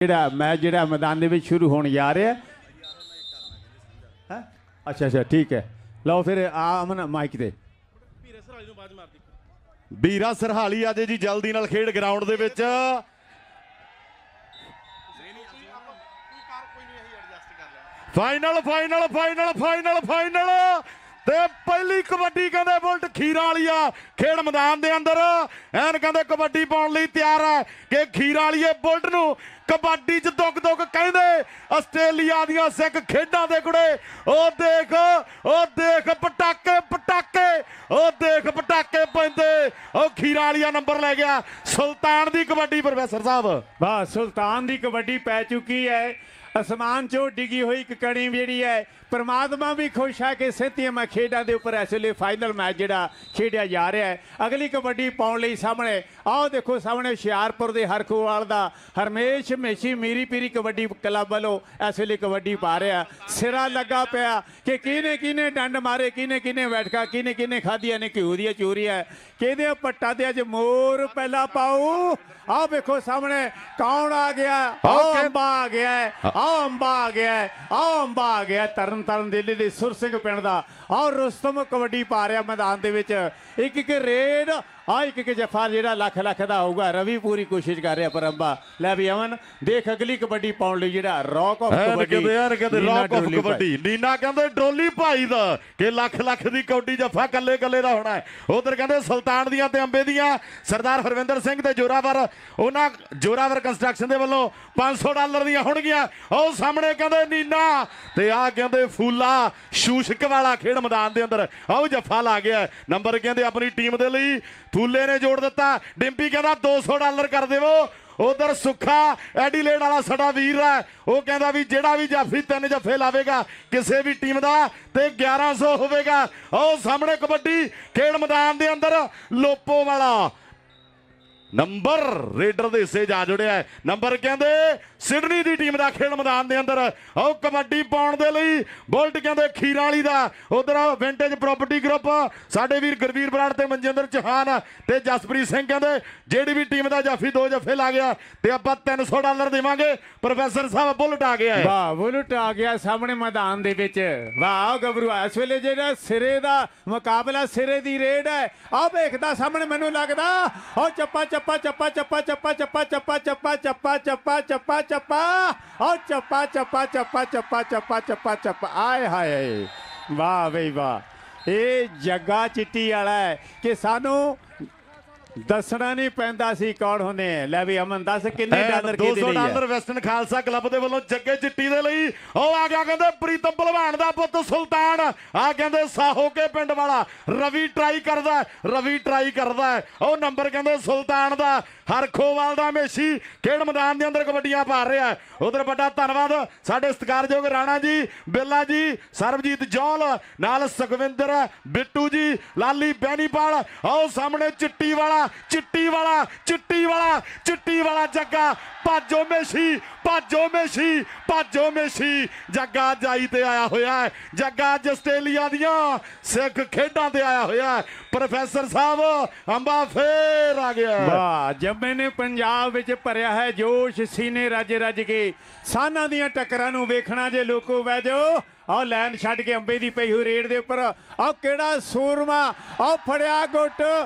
ਜਿਹੜਾ ਮੈਚ ਜਿਹੜਾ ਮੈਦਾਨ ਦੇ ਵਿੱਚ ਸ਼ੁਰੂ ਹੋਣ ਜਾ ਰਿਹਾ ਹੈ। ਅੱਛਾ ਅੱਛਾ ਠੀਕ ਹੈ, ਲਓ ਫਿਰ ਆ ਅਮਨ ਮਾਈਕ ਤੇ। ਵੀਰਾ ਸਰਹਾਲੀ ਅੱਜ ਜੀ ਜਲਦੀ ਨਾਲ ਖੇਡ ਗਰਾਊਂਡ ਦੇ ਵਿੱਚ। Final final final final final ਤੇ ਪਹਿਲੀ ਕਬੱਡੀ ਕਹਿੰਦੇ ਬੁਲਟ ਖੀਰਾ ਵਾਲੀਆ ਖੇਡ ਮੈਦਾਨ ਦੇ ਅੰਦਰ ਐਨ ਕਹਿੰਦੇ ਕਬੱਡੀ ਪਾਉਣ ਲਈ ਤਿਆਰ ਹੈ ਕਿ ਖੀਰਾ ਵਾਲੀਏ ਬੁਲਟ ਨੂੰ ਕਬੱਡੀ 'ਚ ਦੁੱਕ ਦੁੱਕ ਕਹਿੰਦੇ ਆਸਟ੍ਰੇਲੀਆ ਦੀਆਂ ਸਿੱਖ ਖੇਡਾਂ ਦੇ ਕੁੜੇ। ਉਹ ਦੇਖ ਪਟਾਕੇ ਪਟਾਕੇ, ਉਹ ਦੇਖ ਪਟਾਕੇ ਪੈਂਦੇ। ਉਹ ਖੀਰਾ ਵਾਲੀਆ ਨੰਬਰ ਲੈ ਗਿਆ। ਸੁਲਤਾਨ ਦੀ ਕਬੱਡੀ ਪ੍ਰੋਫੈਸਰ ਸਾਹਿਬ, ਵਾਹ ਸੁਲਤਾਨ ਦੀ ਕਬੱਡੀ ਪੈ ਚੁੱਕੀ ਹੈ। ਅਸਮਾਨ 'ਚੋਂ ਡਿੱਗੀ ਹੋਈ ਇੱਕ ਕਣੀ ਜਿਹੜੀ ਹੈ। परमात्मा भी खुश है कि सेंतीमा खेडा के उपर इस वे फाइनल मैच जोड़ा खेडिया जा रहा है। अगली कबड्डी पाने सामने आओ देखो सामने हुशियारपुर के हरखोवाल का हरमेश मेशी मीरी पीरी कबड्डी क्लब वालों इस वे कबड्डी पा रहा। सिरा लगा पाया कि किने किने डंड मारे, किने किने बैठका, किने किने खादिया ने घ्यू दी चूरिया कि पट्टा ते अज मोर पहला पाओ। आओ देखो सामने कौन आ गया, आओ अंबा आ गया है, आओ अंबा आ गया है, आओ अंबा आ गया तरन तरन दिल्ली ਦੇ ਸੁਰ ਸਿੰਘ ਪਿੰਡ ਦਾ। और रुस्तम कबड्डी पा रहा मैदान ਦੇ ਵਿੱਚ। एक एक रेड एक जफा ਜਿਹੜਾ ਲੱਖ ਲੱਖ ਦਾ ਹੋਊਗਾ। ਰਵੀ ਪੂਰੀ ਕੋਸ਼ਿਸ਼ ਕਰ ਰਿਹਾ ਪਰ ਅੰਬਾ ਲੈ ਵੀ ਅਮਨ ਦੇਖ ਅਗਲੀ ਕਬੱਡੀ ਪਾਉਣ ਲਈ ਜਿਹੜਾ rock of kabaddi rock of kabaddi ਨੀਨਾ ਕਹਿੰਦੇ ਡੋਲੀ ਭਾਈ ਦਾ ਕਿ ਲੱਖ ਲੱਖ ਦੀ ਕੌਡੀ ਜਫਾ ਕੱਲੇ ਕੱਲੇ ਦਾ ਹੋਣਾ ਹੈ। ਉਧਰ ਕਹਿੰਦੇ ਸੁਲਤਾਨ ਦੀਆਂ ਤੇ ਅੰਬੇ ਦੀਆਂ ਸਰਦਾਰ ਹਰਵਿੰਦਰ ਸਿੰਘ ਤੇ ਜੋਰਾਵਰ ਉਹਨਾਂ ਜੋਰਾਵਰ ਕੰਸਟਰਕਸ਼ਨ ਦੇ ਵੱਲੋਂ $500 ਦੀਆਂ ਹੋਣਗੀਆਂ। ਉਹ ਸਾਹਮਣੇ ਕਹਿੰਦੇ ਨੀਨਾ ਤੇ ਆ ਕਹਿੰਦੇ ਫੂਲਾ ਸ਼ੂਸ਼ਕ ਵਾਲਾ ਖੇਡ ਮੈਦਾਨ ਦੇ ਅੰਦਰ। ਆਓ ਜਫਾ ਲਾ ਗਿਆ ਨੰਬਰ ਕਹਿੰਦੇ ਆਪਣੀ ਟੀਮ ਦੇ ਲਈ। ਫੂਲੇ ਨੇ ਜੋੜ ਦਿੱਤਾ। ਡਿੰਪੀ ਕਹਿੰਦਾ $200 ਕਰ ਦੇਵੋ। ਉਧਰ ਸੁੱਖਾ ਐਡੀਲੇਡ ਵਾਲਾ ਸਾਡਾ ਵੀਰ ਹੈ, ਉਹ ਕਹਿੰਦਾ ਵੀ ਜਿਹੜਾ ਵੀ ਜਾਫੀ 3 ਜਫੇ ਲਾਵੇਗਾ ਕਿਸੇ ਵੀ ਟੀਮ ਦਾ ਤੇ 1100 ਹੋਵੇਗਾ। ਉਹ ਸਾਹਮਣੇ ਕਬੱਡੀ ਖੇਡ ਮੈਦਾਨ ਦੇ ਅੰਦਰ ਲੋਪੋ ਵਾਲਾ ਨੰਬਰ ਰੇਡਰ ਦੇ ਹਿੱਸੇ ਜਾ ਜੁੜਿਆ ਹੈ। ਨੰਬਰ ਕਹਿੰਦੇ ਸਿਡਨੀ ਦੀ ਟੀਮ ਦਾ ਖੇਡ ਮੈਦਾਨ ਦੇ ਅੰਦਰ। ਆਓ ਕਬੱਡੀ ਪਾਉਣ ਦੇ ਲਈ ਬੁਲਟ ਕਹਿੰਦੇ ਖੀਰਾ ਵਾਲੀ ਦਾ। ਉਧਰ ਵਿੰਟੇਜ ਪ੍ਰਾਪਰਟੀ ਗਰੁੱਪ ਸਾਡੇ ਵੀਰ ਗੁਰਵੀਰ ਬਰਾੜ ਤੇ ਮਨਜਿੰਦਰ ਚੌਹਾਨ ਤੇ ਜਸਪ੍ਰੀਤ ਸਿੰਘ ਕਹਿੰਦੇ ਜਿਹੜੀ ਵੀ ਟੀਮ ਦਾ ਜਾਫੀ 2 ਜਫੇ ਲਾ ਗਿਆ ਤੇ ਆਪਾਂ $300 ਦੇਵਾਂਗੇ। ਪ੍ਰੋਫੈਸਰ ਸਾਹਿਬ ਬੁਲਟ ਆ ਗਿਆ। ਵਾਹ ਬੁਲਟ ਆ ਗਿਆ ਸਾਹਮਣੇ ਮੈਦਾਨ ਦੇ ਵਿੱਚ। ਵਾਹ ਗੱਭਰੂ ਇਸ ਵੇਲੇ ਜਿਹੜਾ ਸਿਰੇ ਦਾ ਮੁਕਾਬਲਾ ਸਿਰੇ ਦੀ ਰੇਡ ਹੈ। ਆਹ ਵੇਖਦਾ ਸਾਹਮਣੇ ਮੈਨੂੰ ਲੱਗਦਾ ਉਹ ਚੱਪਾ ਚੱਪਾ ਚੱਪਾ ਚੱਪਾ ਚੱਪਾ ਚੱਪਾ ਚੱਪਾ ਚੱਪਾ ਚੱਪਾ ਚੱਪਾ ਚੱਪਾ ਚੱਪਾ ਉਹ ਚੱਪਾ ਚੱਪਾ ਚੱਪਾ ਚੱਪਾ ਚੱਪਾ ਚੱਪਾ ਚੱਪਾ ਆਏ ਹਾਏ ਵਾਹ ਬਈ ਵਾਹ। ਇਹ ਜੱਗਾ ਚਿੱਟੀ ਵਾਲਾ ਹੈ ਕਿ ਸਾਨੂੰ ਦੱਸਣਾ ਨਹੀਂ ਪੈਂਦਾ ਸੀ ਕੌਣ ਹੁੰਦੇ। ਲੈ ਵੀ ਅਮਨ ਦੱਸ ਕਿੰਨੇ ਡਾਲਰ ਕਿਹਦੇ ਲਈ ਹੈ। $200 ਵੈਸਟਰਨ ਖਾਲਸਾ ਕਲੱਬ ਦੇ ਵੱਲੋਂ ਜੱਗੇ ਚਿੱਟੀ ਦੇ ਲਈ। ਉਹ ਆ ਗਿਆ ਕਹਿੰਦੇ ਪ੍ਰੀਤਮ ਭਲਵਾਨ ਦਾ ਪੁੱਤ ਸੁਲਤਾਨ। ਆ ਕਹਿੰਦੇ ਸਾਹੋ ਕੇ ਪਿੰਡ ਵਾਲਾ ਰਵੀ ਟਰਾਈ ਕਰਦਾ, ਰਵੀ ਟਰਾਈ ਕਰਦਾ। ਉਹ ਨੰਬਰ ਕਹਿੰਦੇ ਸੁਲਤਾਨ ਦਾ ਹਰਖੋਵਾਲ ਦਾ ਮੇਸ਼ੀ ਖੇਡ ਮੈਦਾਨ ਦੇ ਅੰਦਰ ਕਬੱਡੀਆਂ ਪਾ ਰਿਹਾ। ਉਧਰ ਵੱਡਾ ਧੰਨਵਾਦ ਸਾਡੇ ਸਤਿਕਾਰਯੋਗ ਰਾਣਾ ਜੀ, ਬਿੱਲਾ ਜੀ, ਸਰਬਜੀਤ ਜੌਲ ਨਾਲ ਸੁਖਵਿੰਦਰ ਬਿੱਟੂ ਜੀ, ਲਾਲੀ ਬੈਨੀਪਾਲ। ਆਓ ਸਾਹਮਣੇ ਚਿੱਟੀ ਵਾਲਾ ਚਿੱਟੀ ਵਾਲਾ ਚਿੱਟੀ ਵਾਲਾ ਚਿੱਟੀ ਵਾਲਾ ਜੱਗਾ ਭਾਜੋ ਮੇਸ਼ੀ ਭਾਜੋ ਮੇਸ਼ੀ ਭਾਜੋ ਮੇਸ਼ੀ। ਜੱਗਾ ਜਾਈ ਤੇ ਆਇਆ ਹੋਇਆ ਹੈ। ਜੱਗਾ ਆਸਟ੍ਰੇਲੀਆ ਦੀਆਂ ਸਿੱਖ ਖੇਡਾਂ ਤੇ ਆਇਆ ਹੋਇਆ ਹੈ। ਪ੍ਰੋਫੈਸਰ ਸਾਹਿਬ ਅੰਬਾ ਫੇਰ ਆ ਗਿਆ। ਵਾਹ ਜੰਮੇ ਨੇ ਪੰਜਾਬ ਵਿੱਚ ਭਰਿਆ ਹੈ ਜੋਸ਼, ਸੀਨੇ ਰੱਜ ਰੱਜ ਕੇ ਸਾਨਾਂ ਦੀਆਂ ਟੱਕਰਾਂ ਨੂੰ ਵੇਖਣਾ ਜੇ ਲੋਕੋ ਬਹਿ ਜਾਓ। ਆਹ ਲੈਨ ਛੱਡ ਕੇ ਅੰਬੇ ਦੀ ਪਈ ਹੋਈ ਰੇਡ ਦੇ ਉੱਪਰ ਆਹ ਕਿਹੜਾ ਸੂਰਮਾ ਆਹ ਫੜਿਆ ਗੁੱਟ।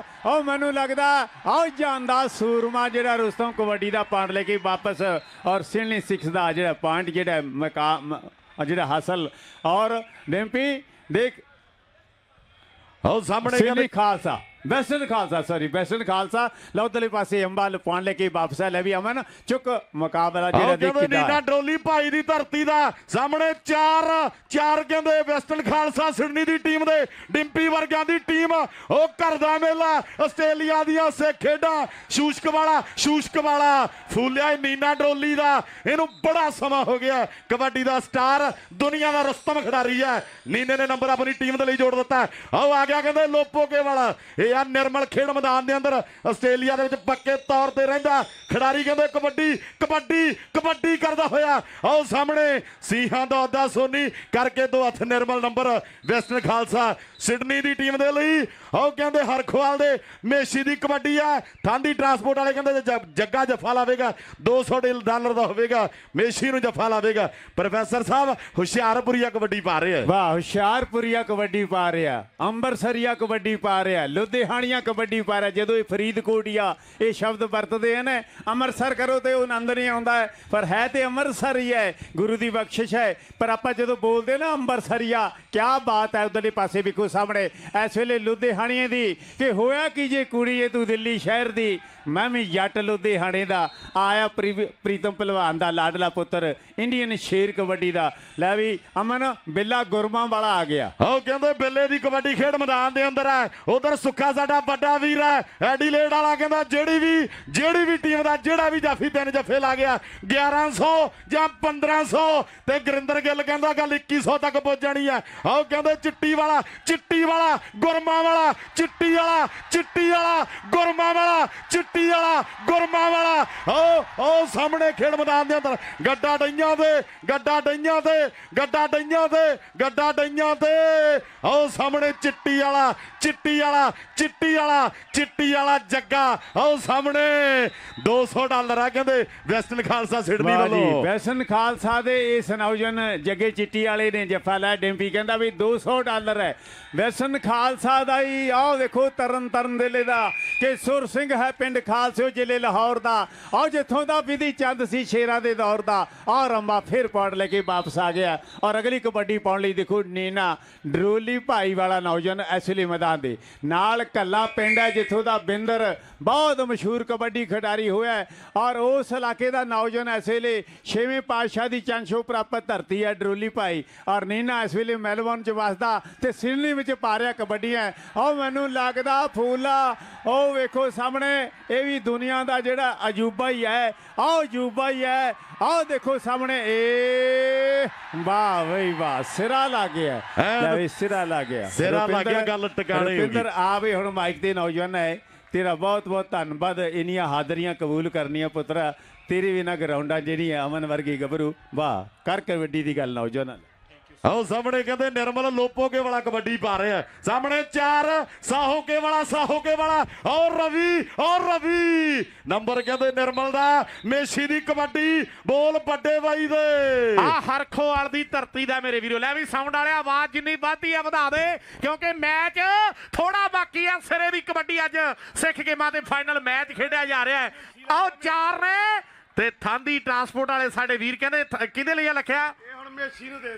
ਉਹ ਮੈਨੂੰ ਲੱਗਦਾ ਆਹ ਜਾਂਦਾ ਸੂਰਮਾ ਜਿਹੜਾ ਰੁਸਤਮ ਕਬੱਡੀ ਦਾ ਪੁਆਇੰਟ ਲੈ ਕੇ ਵਾਪਸ ਔਰ ਸਿਡਨੀ 6 ਦਾ ਜਿਹੜਾ ਪੁਆਇੰਟ ਜਿਹੜਾ ਮਕਾਮ ਜਿਹੜਾ ਹਾਸਲ। ਔਰ ਡਿੰਪੀ ਦੇਖ ਆਹ ਸਾਹਮਣੇ Sydney Khalsa western Khalsa sorry western Khalsa ਲੌਦਲੇ ਪਾਸੇ ਅੰਬਾ ਪੁਆਇੰਟ ਲੈ ਕੇ ਵਾਪਸ ਹੈ। ਲੈ ਵੀ ਅਮਨ ਚੁੱਕ ਮੁਕਾਬਲਾ ਜਿਹੜਾ ਦੇਖੀਦਾ ਨੀਨਾ ਡੋਲੀ ਭਾਈ ਦੀ ਧਰਤੀ ਦਾ ਸਾਹਮਣੇ ਚਾਰ ਕਹਿੰਦੇ ਵੈਸਟਰਨ ਖਾਲਸਾ ਸਿਡਨੀ ਦੀ ਟੀਮ ਦੇ ਡਿੰਪੀ ਵਰਗਾਂ ਦੀ ਟੀਮ। ਉਹ ਕਰਦਾ ਮੇਲਾ ਆਸਟ੍ਰੇਲੀਆ ਦੀਆਂ ਸਿੱਖ ਖੇਡਾਂ ਸ਼ੂਸ਼ਕ ਵਾਲਾ ਫੂਲਿਆ ਨੀਨਾ ਡੋਲੀ ਦਾ। ਇਹਨੂੰ ਬੜਾ ਸਮਾਂ ਹੋ ਗਿਆ। ਕਬੱਡੀ ਦਾ ਸਟਾਰ ਦੁਨੀਆ ਦਾ ਰੁਸਤਮ ਖਿਡਾਰੀ ਹੈ। ਨੀਨੇ ਨੇ ਨੰਬਰ ਆਪਣੀ ਟੀਮ ਦੇ ਲਈ ਜੋੜ ਦਿੱਤਾ। ਆਓ ਆ ਗਿਆ ਕਹਿੰਦੇ ਲੋਪੋਕੇ ਵਾਲਾ। ਇਹ ਆ ਨਿਰਮਲ ਖੇਡ ਮੈਦਾਨ ਦੇ ਅੰਦਰ ਆਸਟ੍ਰੇਲੀਆ ਦੇ ਵਿੱਚ ਪੱਕੇ ਤੌਰ ਤੇ ਰਹਿੰਦਾ ਖਿਡਾਰੀ। ਕਹਿੰਦੇ ਕਬੱਡੀ ਕਬੱਡੀ ਕਬੱਡੀ ਕਰਦਾ ਹੋਇਆ। ਆਓ ਸਾਹਮਣੇ ਸਿੰਘਾਂ ਦਾ ਅਹੁਦਾ ਸੋਨੀ ਕਰਕੇ 2 ਹੱਥ ਨਿਰਮਲ ਨੰਬਰ ਵੈਸਟਰਨ ਖਾਲਸਾ ਸਿਡਨੀ ਦੀ ਟੀਮ ਦੇ ਲਈ। ਉਹ ਕਹਿੰਦੇ ਹਰਖਵਾਲ ਦੇ ਮੇਸ਼ੀ ਦੀ ਕਬੱਡੀ ਆ। ਥਾਂਦੀ ਟਰਾਂਸਪੋਰਟ ਵਾਲੇ ਕਹਿੰਦੇ ਜੱਗਾ ਜੱਫਾ ਲਾਵੇਗਾ, $200 ਦਾ ਹੋਵੇਗਾ, ਮੇਸ਼ੀ ਨੂੰ ਜੱਫਾ ਲਾਵੇਗਾ। ਪ੍ਰੋਫੈਸਰ ਸਾਹਿਬ ਹੁਸ਼ਿਆਰਪੁਰੀਆ ਕਬੱਡੀ ਪਾ ਰਹੇ ਆ। ਵਾਹ, ਹੁਸ਼ਿਆਰਪੁਰੀਆ ਕਬੱਡੀ ਪਾ ਰਿਹਾ, ਅੰਮ੍ਰਿਤਸਰੀਆ ਕਬੱਡੀ ਪਾ ਰਿਹਾ, ਲੁਧਿਆਣੀਆਂ ਕਬੱਡੀ ਪਾ ਰਿਹਾ। ਜਦੋਂ ਇਹ ਫਰੀਦਕੋਟੀਆ ਇਹ ਸ਼ਬਦ ਵਰਤਦੇ ਹਨ, ਅੰਮ੍ਰਿਤਸਰ ਕਰੋ ਤੇ ਉਹ ਆਨੰਦ ਨਹੀਂ ਆਉਂਦਾ ਹੈ, ਪਰ ਹੈ ਤੇ ਅੰਮ੍ਰਿਤਸਰ ਹੀ ਹੈ, ਗੁਰੂ ਦੀ ਬਖਸ਼ਿਸ਼ ਹੈ। ਪਰ ਆਪਾਂ ਜਦੋਂ ਬੋਲਦੇ ਨਾ ਅੰਮ੍ਰਿਤਸਰੀਆ, ਕਿਆ ਬਾਤ ਹੈ। ਉਧਰਲੇ ਪਾਸੇ ਵੇਖੋ ਸਾਹਮਣੇ ਇਸ ਵੇਲੇ ਲੁਧਿਆਣੇ ਦੀ ਕਿ ਹੋਇਆ ਕਿ ਜੇ ਕੁੜੀਏ ਤੂੰ ਦਿੱਲੀ ਸ਼ਹਿਰ ਦੀ, ਮੈਂ ਵੀ ਜੱਟ ਲੁਧਿਆਣੇ ਦਾ ਆਇਆ। ਪ੍ਰੀਤਮ ਪਹਿਲਵਾਨ ਦਾ ਲਾਡਲਾ ਪੁੱਤਰ, ਇੰਡੀਅਨ ਸ਼ੇਰ ਕਬੱਡੀ ਦਾ। ਲੈ ਵੀ ਅਮਨ, ਬਿੱਲਾ ਗੁਰਮਾਂ ਵਾਲਾ ਆ ਗਿਆ। ਉਹ ਕਹਿੰਦੇ ਬਿੱਲੇ ਦੀ ਕਬੱਡੀ ਖੇਡ ਮੈਦਾਨ ਦੇ ਅੰਦਰ ਹੈ। ਉਧਰ ਸੁੱਖਾ ਸਾਡਾ ਵੱਡਾ ਵੀਰ ਹੈ, ਐਡੀਲੇਡ ਵਾਲਾ, ਕਹਿੰਦਾ ਜਿਹੜੀ ਵੀ ਟੀਮ ਦਾ ਜਿਹੜਾ ਵੀ ਜਾਫੀ 3 ਜੱਫੇ ਲਾ ਗਿਆ 1100 ਜਾਂ 1500, ਤੇ ਗੁਰਿੰਦਰ ਗਿੱਲ ਕਹਿੰਦਾ ਗੱਲ 2100 ਤੱਕ ਪਹੁੰਚ ਜਾਣੀ ਹੈ। ਉਹ ਕਹਿੰਦੇ ਚਿੱਟੀ ਵਾਲਾ ਗੁਰਮਾਂ ਵਾਲਾ, ਚਿੱਟੀ ਵਾਲਾ ਗੁਰਮਾਂ ਵਾਲਾ, ਚਿੱਟੀ ਵਾਲਾ ਗੁਰਮਾਂ ਵਾਲਾ। ਉਹ ਸਾਹਮਣੇ ਖੇਡ ਮੈਦਾਨ ਦੇ ਅੰਦਰ ਗੱਡਾ ਡਈਆਂ ਤੇ ਉਹ ਸਾਹਮਣੇ ਚਿੱਟੀ ਵਾਲਾ ਜੱਗਾ। ਉਹ ਸਾਹਮਣੇ $200 ਆ ਕਹਿੰਦੇ ਵੈਸਟਰਨ ਖਾਲਸਾ ਸਿਡਨੀ ਵੱਲੋਂ। ਵੈਸਟਰਨ ਖਾਲਸਾ ਦੇ ਇਸ ਨੌਜਵਾਨ ਜੱਗੇ ਚਿੱਟੀ ਵਾਲੇ ਨੇ ਜੱਫਾ ਲੈ। ਡਿੰਪੀ ਕਹਿੰਦਾ ਵੀ $200 ਹੈ ਵੈਸਟਰਨ ਖਾਲਸਾ ਦਾ ਹੀ। ਆਓ ਦੇਖੋ ਤਰਨ ਜ਼ਿਲ੍ਹੇ ਦਾ ਕਿ ਸੁਰ ਸਿੰਘ ਹੈ, ਪਿੰਡ ਖਾਲਸਿਓ, ਜ਼ਿਲ੍ਹੇ ਲਾਹੌਰ ਦਾ। ਆਓ ਜਿੱਥੋਂ ਦਾ ਵਿਧੀ ਚੰਦ ਸੀ ਸ਼ੇਰਾਂ ਦੇ ਦੌਰ ਦਾ। ਆਹ ਰੰਬਾ ਫਿਰ ਪਾੜ ਲੈ ਕੇ ਵਾਪਸ ਆ ਗਿਆ। ਔਰ ਅਗਲੀ ਕਬੱਡੀ ਪਾਉਣ ਲਈ ਦੇਖੋ ਨੀਨਾ ਡਰੋਲੀ ਭਾਈ ਵਾਲਾ ਨੌਜਵਾਨ ਇਸ ਵੇਲੇ ਮੈਦਾਨ ਦੇ ਨਾਲ। ਕੱਲਾ ਪਿੰਡ ਹੈ ਜਿੱਥੋਂ ਦਾ ਬਿੰਦਰ ਬਹੁਤ ਮਸ਼ਹੂਰ ਕਬੱਡੀ ਖਿਡਾਰੀ ਹੋਇਆ। ਔਰ ਉਸ ਇਲਾਕੇ ਦਾ ਨੌਜਵਾਨ ਇਸ ਵੇਲੇ 6ਵੇਂ ਪਾਤਸ਼ਾਹ ਦੀ ਚੰਸ਼ੋ ਪ੍ਰਾਪਤ ਧਰਤੀ ਹੈ ਡਰੋਲੀ ਭਾਈ। ਔਰ ਨੀਨਾ ਇਸ ਵੇਲੇ ਮੈਲਬੌਰਨ 'ਚ ਵਸਦਾ ਤੇ ਸਿਡਨੀ ਵਿੱਚ ਪਾ ਰਿਹਾ ਕਬੱਡੀਆਂ। ਉਹ ਮੈਨੂੰ ਲੱਗਦਾ ਫੂਲਾ, ਉਹ ਵੇਖੋ ਸਾਹਮਣੇ, ਇਹ ਵੀ ਦੁਨੀਆ ਦਾ ਜਿਹੜਾ ਅਜੂਬਾ ਹੀ ਹੈ। ਆਹ ਅਜੂਬਾ ਹੀ ਹੈ। ਆਹ ਦੇਖੋ ਸਾਹਮਣੇ, ਵਾਹ ਬਈ ਵਾਹ, ਸਿਰਾ ਲੱਗ ਗਿਆ, ਸਿਰਾ ਲੱਗ ਗਿਆ ਗੱਲ ਟਿਕਾਣੇ। ਰੁਪਿੰਦਰ ਆਵੇ ਹੁਣ ਮਾਈਕ ਤੇ। ਨੌਜਵਾਨ ਹੈ, ਤੇਰਾ ਬਹੁਤ ਬਹੁਤ ਧੰਨਵਾਦ ਇੰਨੀਆਂ ਹਾਜ਼ਰੀਆਂ ਕਬੂਲ ਕਰਨੀਆਂ ਪੁੱਤਰਾ। ਤੇਰੇ ਬਿਨਾਂ ਗਰਾਊਂਡਾਂ ਜਿਹੜੀਆਂ ਅਮਨ ਵਰਗੀ ਗੱਭਰੂ, ਵਾਹ ਕਰ ਕਬੱਡੀ ਦੀ ਗੱਲ ਨੌਜਵਾਨਾਂ। ਆਓ ਸਾਹਮਣੇ ਕਹਿੰਦੇ ਨਿਰਮਲ ਲੋਪੋਕੇ ਵਾਲਾ ਕਬੱਡੀ ਪਾ ਰਿਹਾ। ਸਾਹਮਣੇ 4 ਸਾਹੋਕੇ ਵਾਲਾ ਔਰ ਰਵੀ ਨੰਬਰ ਕਹਿੰਦੇ ਨਿਰਮਲ ਦਾ। ਮੇਸ਼ੀ ਦੀ ਕਬੱਡੀ, ਬੋਲ ਵੱਡੇ ਬਾਈ ਦੇ। ਆ ਹਰਖੋਵਾਲ ਦੀ ਧਰਤੀ ਦਾ ਮੇਰੇ ਵੀਰੋ। ਲੈ ਵੀ ਸਾਊਂਡ ਵਾਲਿਆ, ਆਵਾਜ਼ ਜਿੰਨੀ ਵੱਧਦੀ ਆ ਵਧਾ ਦੇ, ਕਿਉਂਕਿ ਮੈਚ ਥੋੜਾ ਬਾਕੀ ਆ। ਸਿਰੇ ਦੀ ਕਬੱਡੀ ਅੱਜ ਸਿੱਖ ਗੇਮਾਂ ਦੇ ਫਾਈਨਲ ਮੈਚ ਖੇਡਿਆ ਜਾ ਰਿਹਾ ਹੈ। ਆਓ 4 ਨੇ ਤੇ ਥਾਂਦੀ ਟਰਾਂਸਪੋਰਟ ਵਾਲੇ ਸਾਡੇ ਵੀਰ ਕਹਿੰਦੇ ਕਿਹਦੇ ਲਈ ਲਿਖਿਆ?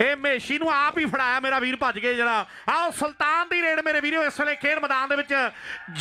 ਇਹ ਮੇਸ਼ੀ ਨੂੰ ਆਪ ਹੀ ਫੜਾਇਆ, ਮੇਰਾ ਵੀਰ ਭੱਜ ਗਏ ਜਰਾ। ਆਓ ਸੁਲਤਾਨ ਦੀ ਰੇਡ ਮੇਰੇ ਵੀਰੋ। ਇਸ ਵੇਲੇ ਖੇਡ ਮੈਦਾਨ ਦੇ ਵਿੱਚ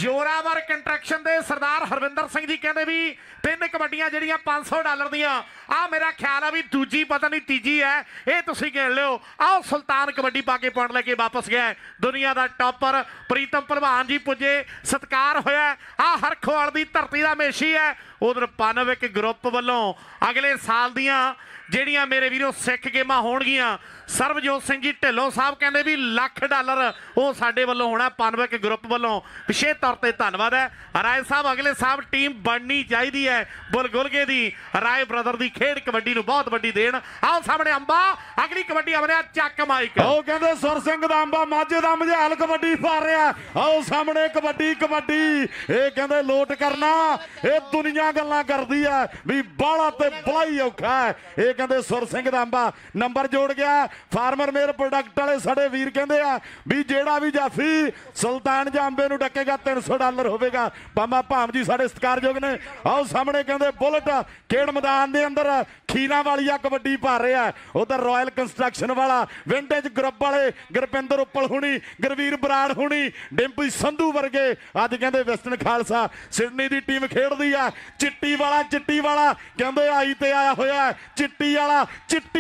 ਜੋਰਾਵਰ ਕੰਸਟਰਕਸ਼ਨ ਦੇ ਸਰਦਾਰ ਹਰਵਿੰਦਰ ਸਿੰਘ ਜੀ ਕਹਿੰਦੇ ਵੀ 3 ਕਬੱਡੀਆਂ ਜਿਹੜੀਆਂ $500 ਦੀਆਂ। ਆ ਮੇਰਾ ਖਿਆਲ ਆ ਵੀ ਦੂਜੀ ਪਤਾ ਨਹੀਂ ਤੀਜੀ ਹੈ, ਇਹ ਤੁਸੀਂ ਗਿਣ ਲਿਓ। ਆਓ ਸੁਲਤਾਨ ਕਬੱਡੀ ਪਾ ਕੇ ਪੁਆਇੰਟ ਲੈ ਕੇ ਵਾਪਸ ਗਿਆ। ਦੁਨੀਆ ਦਾ ਟੌਪਰ ਪ੍ਰੀਤਮ ਪਹਿਲਵਾਨ ਜੀ ਪੁੱਜੇ, ਸਤਿਕਾਰ ਹੋਇਆ। ਆ ਹਰਖੋਵਾਲ ਦੀ ਧਰਤੀ ਦਾ ਮੇਸ਼ੀ ਹੈ। ਉਧਰ ਪਨਵਿਕ ਗਰੁੱਪ ਵੱਲੋਂ ਅਗਲੇ ਸਾਲ ਦੀਆਂ ਜਿਹੜੀਆਂ ਮੇਰੇ ਵੀਰੋ ਸਿੱਖ ਗੇਮਾਂ ਹੋਣਗੀਆਂ, ਸਰਬਜੋਤ ਸਿੰਘ ਜੀ ਢਿੱਲੋਂ ਸਾਹਿਬ ਕਹਿੰਦੇ ਵੀ $1,00,000 ਉਹ ਸਾਡੇ ਵੱਲੋਂ ਹੋਣਾ, ਪਨਵਿਕ ਗਰੁੱਪ ਵੱਲੋਂ। ਵਿਸ਼ੇਸ਼ ਤੌਰ ਤੇ ਧੰਨਵਾਦ ਹੈ ਰਾਏ ਸਾਹਿਬ। ਅਗਲੇ ਸਾਹਿਬ ਟੀਮ ਬਣਨੀ ਚਾਹੀਦੀ ਹੈ ਬੁਲਗੁਲਗੇ ਦੀ। ਰਾਏ ਬ੍ਰਦਰ ਦੀ ਖੇਡ ਕਬੱਡੀ ਨੂੰ ਬਹੁਤ ਵੱਡੀ ਦੇਣ। ਆਓ ਸਾਹਮਣੇ ਅੰਬਾ, ਅਗਲੀ ਕਬੱਡੀ ਆਵਰਿਆ ਚੱਕ ਮਾਈਕ। ਉਹ ਕਹਿੰਦੇ ਸੁਰ ਸਿੰਘ ਦਾ ਅੰਬਾ ਮਾਝੇ ਦਾ ਮਝੈਲ ਕਬੱਡੀ ਪਾ ਰਿਹਾ। ਆਓ ਸਾਹਮਣੇ ਕਬੱਡੀ ਇਹ ਕਹਿੰਦੇ ਲੋਟ ਕਰਨਾ, ਇਹ ਦੁਨੀਆ ਗੱਲਾਂ ਕਰਦੀ ਹੈ ਵੀ ਬਾਲਾ ਤੇ ਬੜਾ ਹੀ ਔਖਾ ਹੈ। ਇਹ ਕਹਿੰਦੇ ਸੁਰ ਸਿੰਘ ਦਾ ਅੰਬਾ ਨੰਬਰ ਜੋੜ ਗਿਆ। ਫਾਰਮਰ ਮੇਰ ਪ੍ਰੋਡਕਟ ਵਾਲੇ ਸਾਡੇ ਵੀਰ ਕਹਿੰਦੇ ਆ ਵੀ ਜਿਹੜਾ ਵੀ ਜਾਫੀ ਸੁਲਤਾਨ ਜਾਂ ਅੰਬੇ ਨੂੰ ਡੱਕੇਗਾ $300 ਹੋਵੇਗਾ। ਪਾਮਾ ਭਾਮ ਜੀ ਸਾਡੇ ਸਤਿਕਾਰਯੋਗ ਨੇ। ਆਓ ਸਾਹਮਣੇ ਕਹਿੰਦੇ ਬੁਲਟ ਖੇਡ ਮੈਦਾਨ ਦੇ ਅੰਦਰ ਖੀਰਾ ਵਾਲੀਆ ਕਬੱਡੀ ਪਾ ਰਿਹਾ। ਉਧਰ ਰਾਇਲ ਕੰਸਟਰਕਸ਼ਨ ਵਾਲਾ, ਵਿੰਟੇਜ ਗਰੁੱਪ ਵਾਲੇ ਗੁਰਪਿੰਦਰ ਉੱਪਲ ਹੁਣੀ, ਗੁਰਵੀਰ ਬਰਾੜ ਹੁਣੀ, ਡਿੰਪੀ ਸੰਧੂ ਵਰਗੇ ਅੱਜ ਕਹਿੰਦੇ ਵੈਸਟਰਨ ਖਾਲਸਾ ਸਿਡਨੀ ਦੀ ਟੀਮ ਖੇਡਦੀ ਆ। ਚਿੱਟੀ ਵਾਲਾ ਕਹਿੰਦੇ ਆਈ ਤੇ ਆਇਆ ਹੋਇਆ। ਚਿੱਟੀ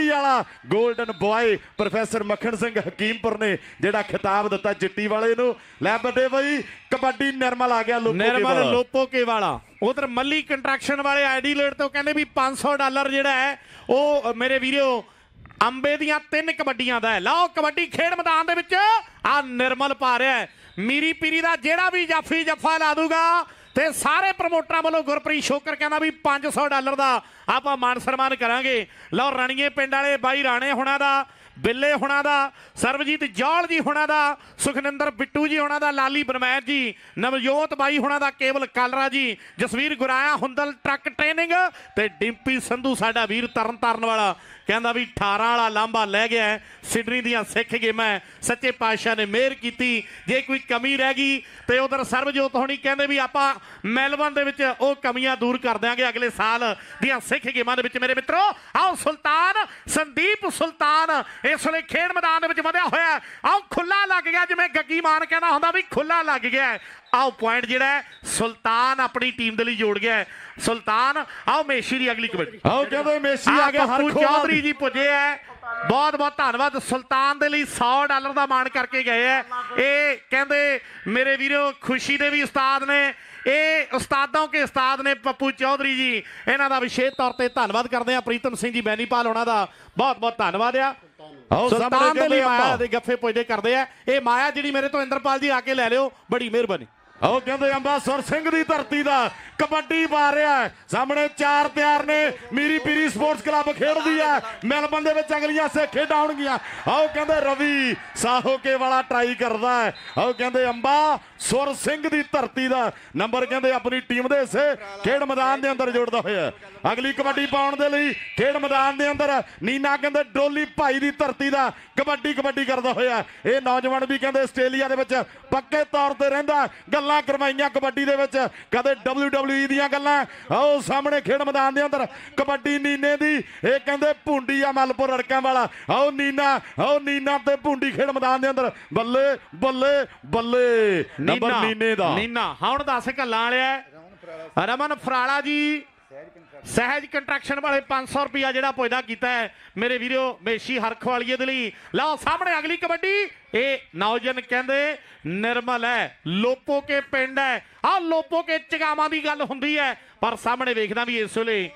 ਵਾਲਾ golden boy professor Makhan Singh Hakimpur ਨੇ ਜਿਹੜਾ ਖਿਤਾਬ ਦਿੱਤਾ ਚਿੱਟੀ ਵਾਲੇ ਨੂੰ। ਲੈ ਵੱਡੇ ਬਈ ਕਬੱਡੀ ਨਿਰਮਲ ਆ ਗਿਆ, ਨਿਰਮਲ ਲੋਪੋਕੇ ਵਾਲਾ। ਉਧਰ ਮੱਲੀ ਕੰਸਟਰਕਸ਼ਨ ਵਾਲੇ ਐਡੀਲੇਡ ਤੋਂ ਕਹਿੰਦੇ ਵੀ $500 ਜਿਹੜਾ ਹੈ ਉਹ ਮੇਰੇ ਵੀਰੋ ਅੰਬੇ ਦੀਆਂ 3 ਕਬੱਡੀਆਂ ਦਾ ਹੈ। ਲਓ ਕਬੱਡੀ ਖੇਡ ਮੈਦਾਨ ਦੇ ਵਿੱਚ ਆ ਨਿਰਮਲ ਪਾ ਰਿਹਾ। ਮੀਰੀ ਪੀਰੀ ਦਾ ਜਿਹੜਾ ਵੀ ਜਾਫੀ ਜੱਫਾ ਲਾ ਦੂਗਾ ਤੇ ਸਾਰੇ ਪ੍ਰਮੋਟਰਾਂ ਵੱਲੋਂ ਗੁਰਪ੍ਰੀਤ ਸ਼ੋਕਰ ਕਹਿੰਦਾ ਵੀ $500 ਦਾ ਆਪਾਂ ਮਾਨ ਸਨਮਾਨ ਕਰਾਂਗੇ। ਲਓ ਰਣੀਏ ਪਿੰਡ ਵਾਲੇ ਬਾਈ ਰਾਣੇ ਹੁਣਾਂ ਦਾ ਬਿੱਲੇ ਹੁਣਾਂ ਦਾ, ਸਰਬਜੀਤ ਜੌਲ ਜੀ ਹੁਣਾਂ ਦਾ, ਸੁਖਨਿੰਦਰ ਬਿੱਟੂ ਜੀ ਹੁਣਾਂ ਦਾ, ਲਾਲੀ ਬਰਮੈਦ ਜੀ, ਨਵਜੋਤ ਬਾਈ ਹੁਣਾਂ ਦਾ, ਕੇਵਲ ਕਾਲਰਾ ਜੀ, ਜਸਵੀਰ ਗੁਰਾਇਆ ਹੁੰਦਲ ਟਰੱਕ ਟ੍ਰੇਨਿੰਗ ਤੇ ਡਿੰਪੀ ਸੰਧੂ ਸਾਡਾ ਵੀਰ ਤਰਨ ਵਾਲਾ ਕਹਿੰਦਾ ਵੀ 18 ਵਾਲਾ ਲਾਂਭਾ ਲੈ ਗਿਆ ਸਿਡਨੀ ਦੀਆਂ ਸਿੱਖ ਗੇਮਾਂ ਸੱਚੇ ਪਾਤਸ਼ਾਹ ਨੇ ਮਿਹਰ ਕੀਤੀ। ਜੇ ਕੋਈ ਕਮੀ ਰਹਿ ਗਈ ਤੇ ਉਧਰ ਸਰਬਜੋਤ ਹੋਣੀ ਕਹਿੰਦੇ ਵੀ ਆਪਾਂ ਮੈਲਬਨ ਦੇ ਵਿੱਚ ਉਹ ਕਮੀਆਂ ਦੂਰ ਕਰ ਦਿਆਂਗੇ ਅਗਲੇ ਸਾਲ ਦੀਆਂ ਸਿੱਖ ਗੇਮਾਂ ਦੇ ਵਿੱਚ। ਮੇਰੇ ਮਿੱਤਰੋ ਆਓ ਸੁਲਤਾਨ ਸੰਦੀਪ ਸੁਲਤਾਨ ਇਸ ਵੇਲੇ ਖੇਡ ਮੈਦਾਨ ਦੇ ਵਿੱਚ ਵਧਿਆ ਹੋਇਆ। ਆਓ ਖੁੱਲਾ ਲੱਗ ਗਿਆ, ਜਿਵੇਂ ਗੱਗੀ ਮਾਨ ਕਹਿੰਦਾ ਹੁੰਦਾ ਵੀ ਖੁੱਲਾ ਲੱਗ ਗਿਆ। ਆਓ ਪੁਆਇੰਟ ਜਿਹੜਾ ਸੁਲਤਾਨ ਆਪਣੀ ਟੀਮ ਦੇ ਲਈ ਜੋੜ ਗਿਆ। ਸੁਲਤਾਨ ਆਓ ਮੇਸ਼ੀ ਦੀ ਅਗਲੀ ਕਬੱਡੀ। ਆਓ ਕਹਿੰਦੇ ਮੇਸ਼ੀ ਆ ਗਿਆ, ਪੱਪੂ ਚੌਧਰੀ ਜੀ ਪੁੱਜੇ ਹੈ, ਬਹੁਤ ਬਹੁਤ ਧੰਨਵਾਦ। ਸੁਲਤਾਨ ਦੇ ਲਈ $100 ਦਾ ਮਾਣ ਕਰਕੇ ਗਏ ਹੈ। ਇਹ ਕਹਿੰਦੇ ਮੇਰੇ ਵੀਰੋ ਖੁਸ਼ੀ ਦੇ ਵੀ ਉਸਤਾਦ ਨੇ, ਇਹ ਉਸਤਾਦੋਂ ਕੇ ਉਸਤਾਦ ਨੇ ਪੱਪੂ ਚੌਧਰੀ ਜੀ, ਇਹਨਾਂ ਦਾ ਵਿਸ਼ੇਸ਼ ਤੌਰ ਤੇ ਧੰਨਵਾਦ ਕਰਦੇ ਆ। ਪ੍ਰੀਤਮ ਸਿੰਘ ਜੀ ਬੈਨੀਪਾਲ ਉਹਨਾਂ ਦਾ ਬਹੁਤ ਬਹੁਤ ਧੰਨਵਾਦ ਆ। ਸੁਲਤਾਨ ਦੇ ਲਈ ਮਾਇਆ ਦੇ ਗੱਫੇ ਪੁੱਜਦੇ ਕਰਦੇ ਆ। ਇਹ ਮਾਇਆ ਜਿਹੜੀ ਮੇਰੇ ਤੋਂ ਇੰਦਰਪਾਲ ਜੀ ਆ ਕੇ ਲੈ ਲਿਓ, ਬੜੀ ਮਿਹਰਬਾਨੀ। ਆਓ ਕਹਿੰਦੇ ਅੰਬਾਸਰ ਸਿੰਘ ਦੀ ਧਰਤੀ ਦਾ ਕਬੱਡੀ ਪਾ ਰਿਹਾ ਹੈ। ਸਾਹਮਣੇ 4 ਤਿਆਰ ਨੇ, ਮੀਰੀ ਪੀਰੀ ਸਪੋਰਟਸ ਕਲੱਬ ਖੇਡਦੀ ਹੈ। ਮੈਲਬਨ ਦੇ ਵਿੱਚ ਅਗਲੀਆਂ ਸੇ ਖੇਡਾਂ ਆਉਣਗੀਆਂ। ਆਓ ਕਹਿੰਦੇ ਰਵੀ ਸਾਹੋਕੇ ਵਾਲਾ ਟਰਾਈ ਕਰਦਾ ਹੈ। ਆਓ ਕਹਿੰਦੇ ਅੰਬਾ ਸੁਰ ਸਿੰਘ ਦੀ ਧਰਤੀ ਦਾ ਨੰਬਰ ਕਹਿੰਦੇ ਆਪਣੀ ਟੀਮ ਦੇ ਹਿੱਸੇ ਖੇਡ ਮੈਦਾਨ ਦੇ ਅੰਦਰ ਜੋੜਦਾ ਹੋਇਆ। ਅਗਲੀ ਕਬੱਡੀ ਪਾਉਣ ਦੇ ਲਈ ਖੇਡ ਮੈਦਾਨ ਦੇ ਅੰਦਰ ਨੀਨਾ ਕਹਿੰਦੇ ਡੋਲੀ ਭਾਈ ਦੀ ਧਰਤੀ ਦਾ ਕਬੱਡੀ ਕਰਦਾ ਹੋਇਆ। ਇਹ ਨੌਜਵਾਨ ਵੀ ਕਹਿੰਦੇ ਆਸਟ੍ਰੇਲੀਆ ਦੇ ਵਿੱਚ ਪੱਕੇ ਤੌਰ ਤੇ ਰਹਿੰਦਾ, ਗੱਲਾਂ ਕਰਵਾਈਆਂ ਕਬੱਡੀ ਦੇ ਵਿੱਚ, ਕਦੇ WWE ਦੀਆਂ ਗੱਲਾਂ। ਆਓ ਸਾਹਮਣੇ ਖੇਡ ਮੈਦਾਨ ਦੇ ਅੰਦਰ ਕਬੱਡੀ ਨੀਨੇ ਦੀ, ਇਹ ਕਹਿੰਦੇ ਭੁੰਡੀ ਆ ਮਲਪੁਰ ਰੜਕਾਂ ਵਾਲਾ। ਆਓ ਨੀਨਾ ਤੇ ਭੁੰਡੀ ਖੇਡ ਮੈਦਾਨ ਦੇ ਅੰਦਰ। ਬੱਲੇ ਬੱਲੇ ਬੱਲੇ ਨੰਬਰ ਨੀਨੇ ਦਾ। ਨੀਨਾ ਹੁਣ ਦੱਸ ਕੱਲਾਂ ਵਾਲਿਆ ਰਮਨ ਫਰਾਲਾ ਜੀ ਸਹਿਜ ਕੰਟਰੈਕਸ਼ਨ ਵਾਲੇ 500 ਰੁਪਿਆ ਜਿਹੜਾ ਪੁੱਜਦਾ ਕੀਤਾ ਹੈ ਮੇਰੇ ਵੀਰੋ ਮੇਸ਼ੀ ਹਰਖ ਵਾਲੀਏ ਦੇ ਲਈ। ਲਓ ਸਾਹਮਣੇ ਅਗਲੀ ਕਬੱਡੀ। ਇਹ ਨੌਜਵਾਨ ਕਹਿੰਦੇ ਨਿਰਮਲ ਹੈ, ਲੋਪੋ ਕੇ ਪਿੰਡ ਹੈ। ਆਹ ਲੋਪੋ ਕੇ ਚਗਾਵਾਂ ਦੀ ਗੱਲ ਹੁੰਦੀ ਹੈ, ਪਰ ਸਾਹਮਣੇ ਵੇਖਦਾ ਵੀ ਇਸ ਵੇਲੇ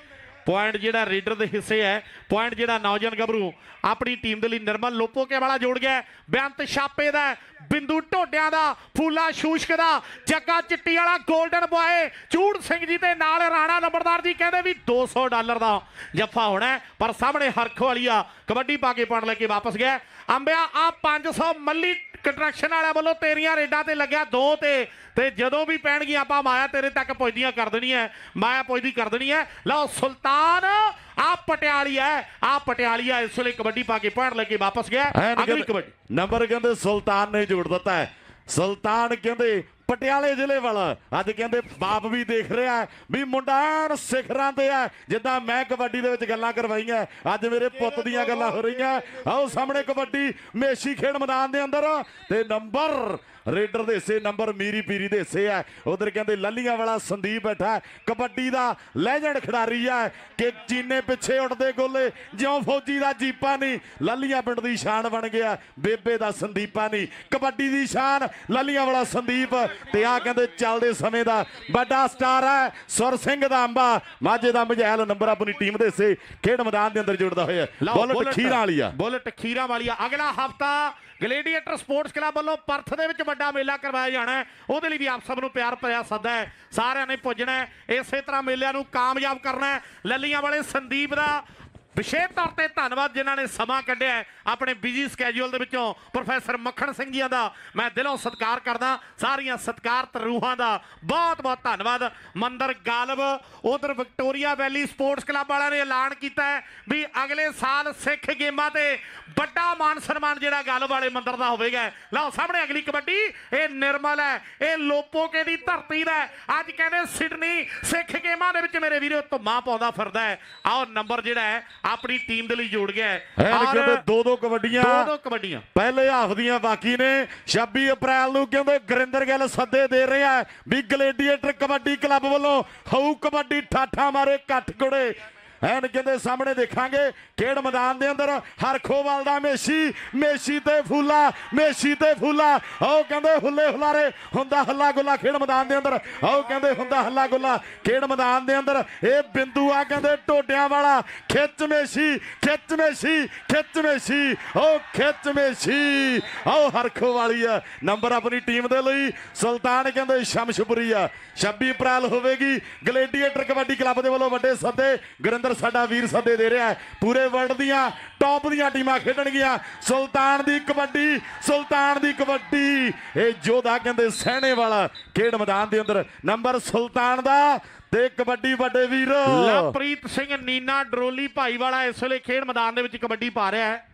ਪੁਆਇੰਟ ਜਿਹੜਾ ਰੇਡਰ ਦੇ ਹਿੱਸੇ ਹੈ, ਪੁਆਇੰਟ ਜਿਹੜਾ ਨੌਜਵਾਨ ਗੱਭਰੂ ਆਪਣੀ ਟੀਮ ਦੇ ਲਈ ਨਿਰਮਲ ਲੋਪੋਕੇ ਵਾਲਾ ਜੋੜ ਗਿਆ। ਬੇਅੰਤ ਛਾਪੇ ਦਾ, ਬਿੰਦੂ ਢੋਡਿਆਂ ਦਾ, ਫੂਲਾ ਸ਼ੂਸ਼ਕ ਦਾ, ਜੱਗਾ ਚਿੱਟੀ ਵਾਲਾ, 골ਡਨ ਬੁਆਏ ਚੂੜ ਸਿੰਘ ਜੀ ਦੇ ਨਾਲ ਰਾਣਾ ਨੰਬਰਦਾਰ ਜੀ ਕਹਿੰਦੇ ਵੀ $200 ਦਾ ਜੱਫਾ ਹੋਣਾ। ਪਰ ਸਾਹਮਣੇ ਹਰਖ ਵਾਲੀਆ ਕਬੱਡੀ ਪਾ ਕੇ ਪਾਣ ਲੈ ਕੇ ਵਾਪਸ ਗਿਆ। ਅੰਬਿਆ ਆ 500 ਮੱਲੀ ਕੰਟਰੈਕਸ਼ਨ ਵਾਲਿਆਂ ਵੱਲੋਂ ਤੇਰੀਆਂ ਰੇਡਾਂ ਤੇ ਲੱਗਿਆ 2 ਤੇ ਜਦੋਂ ਵੀ ਪੈਣਗੀਆਂ ਆਪਾਂ ਮਾਇਆ ਤੇਰੇ ਤੱਕ ਪੁੱਜਦੀਆਂ ਕਰ ਦੇਣੀ ਹੈ, ਮਾਇਆ ਪੁੱਜਦੀ ਕਰ ਦੇਣੀ ਹੈ। ਲਓ ਸੁਲਤਾਨ ਆ ਪਟਿਆਲੀਆ ਇਸ ਵੇਲੇ ਕਬੱਡੀ ਪਾ ਕੇ ਪਾਣ ਲੈ ਕੇ ਵਾਪਸ ਗਿਆ। ਅਗਲੀ ਕਬੱਡੀ ਨੰਬਰ ਕਹਿੰਦੇ ਸੁਲਤਾਨ ਨੇ ਜੋੜ ਦਿੱਤਾ ਹੈ। ਸੁਲਤਾਨ ਕਹਿੰਦੇ ਪਟਿਆਲੇ ਜ਼ਿਲ੍ਹੇ ਵਾਲਾ ਅੱਜ ਕਹਿੰਦੇ ਬਾਪ ਵੀ ਦੇਖ ਰਿਹਾ ਵੀ ਮੁੰਡਾ ਸਿਖਰਾਂ ਤੇ ਹੈ। ਜਿੱਦਾਂ ਮੈਂ ਕਬੱਡੀ ਦੇ ਵਿੱਚ ਗੱਲਾਂ ਕਰਵਾਈਆਂ, ਅੱਜ ਮੇਰੇ ਪੁੱਤ ਦੀਆਂ ਗੱਲਾਂ ਹੋ ਰਹੀਆਂ। ਆਓ ਸਾਹਮਣੇ ਕਬੱਡੀ ਮੇਸ਼ੀ ਖੇਡ ਮੈਦਾਨ ਦੇ ਅੰਦਰ ਤੇ ਨੰਬਰ ਰੇਡਰ ਦੇ ਹਿੱਸੇ, ਨੰਬਰ ਮੀਰੀ ਪੀਰੀ ਦੇ ਹਿੱਸੇ ਹੈ। ਉਧਰ ਕਹਿੰਦੇ ਲੱਲੀਆਂ ਵਾਲਾ ਸੰਦੀਪ ਬੈਠਾ, ਕਬੱਡੀ ਦਾ ਲੈਜੈਂਡ ਖਿਡਾਰੀ ਹੈ ਕਿ ਚੀਨੇ ਪਿੱਛੇ ਉੱਡਦੇ ਗੋਲੇ, ਜਿਉਂ ਫੌਜੀ ਦਾ ਜੀਪਾ ਨਹੀਂ, ਲੱਲੀਆਂ ਪਿੰਡ ਦੀ ਸ਼ਾਨ ਬਣ ਗਿਆ ਬੇਬੇ ਦਾ ਸੰਦੀਪਾ ਨਹੀਂ। ਕਬੱਡੀ ਦੀ ਸ਼ਾਨ ਲੱਲੀਆਂ ਵਾਲਾ ਸੰਦੀਪ ਤੇ ਆ ਕਹਿੰਦੇ ਚੱਲਦੇ ਸਮੇਂ ਦਾ ਵੱਡਾ ਸਟਾਰ ਹੈ ਸੁਰ ਸਿੰਘ ਦਾ ਅੰਬਾ ਮਾਝੇ ਦਾ ਮਝੈਲ। ਨੰਬਰ ਆਪਣੀ ਟੀਮ ਦੇ ਹਿੱਸੇ ਖੇਡ ਮੈਦਾਨ ਦੇ ਅੰਦਰ ਜੁੜਦਾ ਹੋਇਆ। ਬੁਲਟ ਖੀਰਾਂ ਵਾਲੀਆ ਅਗਲਾ ਹਫਤਾ ਗਲੇਡੀਏਟਰ ਸਪੋਰਟਸ ਕਲੱਬ ਵੱਲੋਂ ਪਰਥ ਦੇ ਵਿੱਚ ਵੱਡਾ ਮੇਲਾ ਕਰਵਾਇਆ ਜਾਣਾ ਹੈ। ਉਹਦੇ ਲਈ ਵੀ ਆਪ ਸਭ ਨੂੰ ਪਿਆਰ ਭਰਿਆ ਸੱਦਾ ਹੈ, ਸਾਰਿਆਂ ਨੇ ਪੁੱਜਣਾ ਹੈ, ਇਸੇ ਤਰ੍ਹਾਂ ਮੇਲਿਆਂ ਨੂੰ ਕਾਮਯਾਬ ਕਰਨਾ ਹੈ। ਲੱਲੀਆਂ ਵਾਲੇ ਸੰਦੀਪ ਦਾ ਵਿਸ਼ੇਸ਼ ਤੌਰ ਤੇ ਧੰਨਵਾਦ ਜਿਨ੍ਹਾਂ ਨੇ ਸਮਾਂ ਕੱਢਿਆ ਆਪਣੇ ਬਿਜੀ ਸਕੈਜੂਅਲ ਦੇ ਵਿੱਚੋਂ। ਪ੍ਰੋਫੈਸਰ ਮੱਖਣ ਸਿੰਘ ਜੀਆਂ ਦਾ ਮੈਂ ਦਿਲੋਂ ਸਤਿਕਾਰ ਕਰਦਾ, ਸਾਰੀਆਂ ਸਤਿਕਾਰਤ ਰੂਹਾਂ ਦਾ ਬਹੁਤ ਬਹੁਤ ਧੰਨਵਾਦ। ਮੰਦਰ ਗਾਲਬ ਉਧਰ ਵਿਕਟੋਰੀਆ ਵੈਲੀ ਸਪੋਰਟਸ ਕਲੱਬ ਵਾਲਿਆਂ ਨੇ ਐਲਾਨ ਕੀਤਾ ਹੈ ਵੀ ਅਗਲੇ ਸਾਲ ਸਿੱਖ ਗੇਮਾਂ ਤੇ ਵੱਡਾ ਮਾਨ ਸਨਮਾਨ ਜਿਹੜਾ ਗਾਲਬ ਵਾਲੇ ਮੰਦਰ ਦਾ ਹੋਵੇਗਾ। ਲਓ ਸਾਹਮਣੇ ਅਗਲੀ ਕਬੱਡੀ। ਇਹ ਨਿਰਮਲ ਹੈ, ਇਹ ਲੋਪੋਕੇ ਦੀ ਧਰਤੀ ਦਾ। ਅੱਜ ਕਹਿੰਦੇ ਸਿਡਨੀ ਸਿੱਖ ਗੇਮਾਂ ਦੇ ਵਿੱਚ ਮੇਰੇ ਵੀਰੋ ਧੁੰਮਾ ਪਾਉਂਦਾ ਫਿਰਦਾ ਹੈ। ਆਓ ਨੰਬਰ ਜਿਹੜਾ ਹੈ ਆਪਣੀ ਟੀਮ ਦੇ ਲਈ ਜੋੜ ਗਿਆ ਹੈ। ਦੋ ਕਬੱਡੀਆਂ ਪਹਿਲੇ ਹਾਫ ਦੀਆਂ ਬਾਕੀ ਨੇ। 26 ਅਪ੍ਰੈਲ ਨੂੰ ਕਹਿੰਦੇ ਗੁਰਿੰਦਰ ਗਿੱਲ ਸੱਦੇ ਦੇ ਰਿਹਾ ਵੀ ਗਲੇਡੀਏਟਰ ਕਬੱਡੀ ਕਲੱਬ ਵੱਲੋਂ ਹੋਊ ਕਬੱਡੀ ਠਾਠਾ ਮਾਰੇ ਕੱਠ ਕੁੜੇ। ਐਨ ਕਹਿੰਦੇ ਸਾਹਮਣੇ ਦੇਖਾਂਗੇ ਖੇਡ ਮੈਦਾਨ ਦੇ ਅੰਦਰ ਹਰਖੋਵਾਲ ਦਾ ਮੇਸ਼ੀ ਤੇ ਫੂਲਾ। ਆਓ ਕਹਿੰਦੇ ਹੁੱਲੇ ਹੁਲਾਰੇ ਹੁੰਦਾ ਹੱਲਾ ਗੁੱਲਾ ਖੇਡ ਮੈਦਾਨ ਦੇ ਅੰਦਰ। ਆਓ ਕਹਿੰਦੇ ਹੁੰਦਾ ਹੱਲਾ ਗੁੱਲਾ ਖੇਡ ਮੈਦਾਨ ਦੇ ਅੰਦਰ। ਇਹ ਬਿੰਦੂ ਆ ਕਹਿੰਦੇ ਟੋਡਿਆਂ ਵਾਲਾ ਖਿੱਚ ਮੇਸ਼ੀ। ਆਓ ਹਰਖੋਵਾਲੀ ਆ ਨੰਬਰ ਆਪਣੀ ਟੀਮ ਦੇ ਲਈ। ਸੁਲਤਾਨ ਕਹਿੰਦੇ ਸ਼ਮਸ਼ਪੁਰੀ ਆ। 26 ਅਪ੍ਰੈਲ ਹੋਵੇਗੀ ਗਲੇਡੀਏਟਰ ਕਬੱਡੀ ਕਲੱਬ ਦੇ ਵੱਲੋਂ ਵੱਡੇ ਸੱਦੇ। ਗੁਰਿੰਦਰ ਅੰਦਰ ਸਾਡਾ ਵੀਰ ਸੱਦੇ ਦੇ ਰਿਹਾ ਹੈ। ਪੂਰੇ ਵਰਲਡ ਦੀਆਂ ਟੌਪ ਦੀਆਂ ਟੀਮਾਂ ਖੇਡਣਗੀਆਂ। ਸੁਲਤਾਨ ਦੀ ਕਬੱਡੀ, ਸੁਲਤਾਨ ਦੀ ਕਬੱਡੀ। ਇਹ ਯੋਧਾ ਕਹਿੰਦੇ ਸਹਿਣੇ ਵਾਲਾ ਖੇਡ ਮੈਦਾਨ ਦੇ ਅੰਦਰ ਨੰਬਰ ਸੁਲਤਾਨ ਦਾ ਤੇ ਕਬੱਡੀ ਵੱਡੇ ਵੀਰ ਲਵਪ੍ਰੀਤ ਸਿੰਘ ਨੀਨਾ ਡਰੋਲੀ ਭਾਈਵਾਲਾ ਇਸ ਵੇਲੇ ਖੇਡ ਮੈਦਾਨ ਦੇ ਵਿੱਚ ਕਬੱਡੀ ਪਾ ਰਿਹਾ ਹੈ।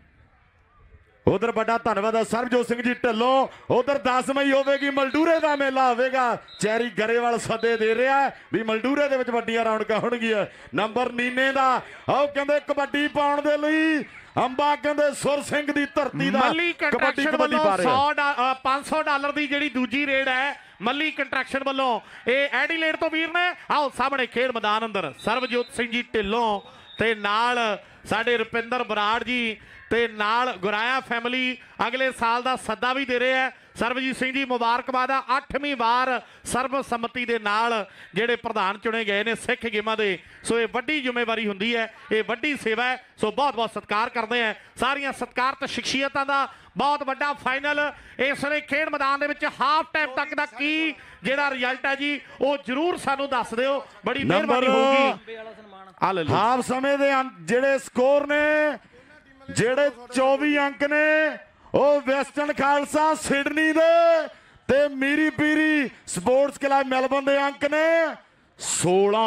ਉਧਰ ਵੱਡਾ ਧੰਨਵਾਦ ਹੈ ਸਰਬਜੋਤ ਸਿੰਘ ਜੀ ਢਿੱਲੋਂ। ਉਧਰ 10 ਮਈ ਹੋਵੇਗੀ ਮਲਡੂਰੇ ਦਾ ਮੇਲਾ ਹੋਵੇਗਾ। ਚੈਰੀ ਗਰੇਵਾਲ ਸੱਦੇ ਦੇ ਰਿਹਾ ਵੀ ਮਲਡੂਰੇ ਦੇ ਵਿੱਚ ਵੱਡੀਆਂ ਰੌਣਕਾਂ ਹੋਣਗੀਆਂ। ਨੰਬਰ ਨੀਨੇ ਦਾ ਆਓ ਕਹਿੰਦੇ ਕਬੱਡੀ ਪਾਉਣ ਦੇ ਲਈ ਅੰਬਾ ਕਹਿੰਦੇ ਸੁਰ ਸਿੰਘ ਦੀ ਧਰਤੀ ਦਾ ਮੱਲੀ ਕੰਟਰੈਕਸ਼ਨ ਵੱਲੋਂ 500 ਡਾਲਰ ਦੀ ਜਿਹੜੀ ਦੂਜੀ ਰੇਡ ਹੈ ਮੱਲੀ ਕੰਟਰੈਕਸ਼ਨ ਵੱਲੋਂ ਇਹ ਐਡੀਲੇਡ ਤੋਂ ਵੀਰ ਨੇ। ਆਓ ਸਾਹਮਣੇ ਖੇਡ ਮੈਦਾਨ ਅੰਦਰ ਸਰਬਜੋਤ ਸਿੰਘ ਜੀ ਢਿੱਲੋਂ ਤੇ ਨਾਲ ਸਾਡੇ ਰੁਪਿੰਦਰ ਬਰਾੜ ਜੀ ਤੇ ਨਾਲ ਗੁਰਾਇਆ ਫੈਮਿਲੀ ਅਗਲੇ ਸਾਲ ਦਾ ਸੱਦਾ ਵੀ ਦੇ ਰਹੇ ਹੈ। ਸਰਬਜੀਤ ਸਿੰਘ ਜੀ ਮੁਬਾਰਕਬਾਦ ਆ 8ਵੀਂ ਵਾਰ ਸਰਬਸੰਮਤੀ ਦੇ ਨਾਲ ਜਿਹੜੇ ਪ੍ਰਧਾਨ ਚੁਣੇ ਗਏ ਨੇ ਸਿੱਖ ਗੇਮਾਂ ਦੇ। ਸੋ ਇਹ ਵੱਡੀ ਜ਼ਿੰਮੇਵਾਰੀ ਹੁੰਦੀ ਹੈ, ਇਹ ਵੱਡੀ ਸੇਵਾ ਹੈ। ਸੋ ਬਹੁਤ ਬਹੁਤ ਸਤਿਕਾਰ ਕਰਦੇ ਆ ਸਾਰੀਆਂ ਸਤਿਕਾਰਤ ਸ਼ਖਸੀਅਤਾਂ ਦਾ। ਬਹੁਤ ਵੱਡਾ ਫਾਈਨਲ ਇਸ ਵੇਲੇ ਖੇਡ ਮੈਦਾਨ ਦੇ ਵਿੱਚ ਹਾਫ ਟਾਈਮ ਤੱਕ ਦਾ ਕੀ ਜਿਹੜਾ ਰਿਜ਼ਲਟ ਹੈ ਜੀ ਉਹ ਜਰੂਰ ਸਾਨੂੰ ਦੱਸ ਦਿਓ, ਬੜੀ ਮਿਹਰਬਾਨੀ ਹੋਊਗੀ। ਹਾਫ ਸਮੇਂ ਦੇ ਜਿਹੜੇ ਸਕੋਰ ਨੇ ਜਿਹੜੇ 24 ਅੰਕ ਨੇ ਉਹ ਵੈਸਟਰਨ ਖਾਲਸਾ ਸਿਡਨੀ ਦੇ ਤੇ Miri Piri sports club Melbourne ਦੇ ਅੰਕ ਨੇ 16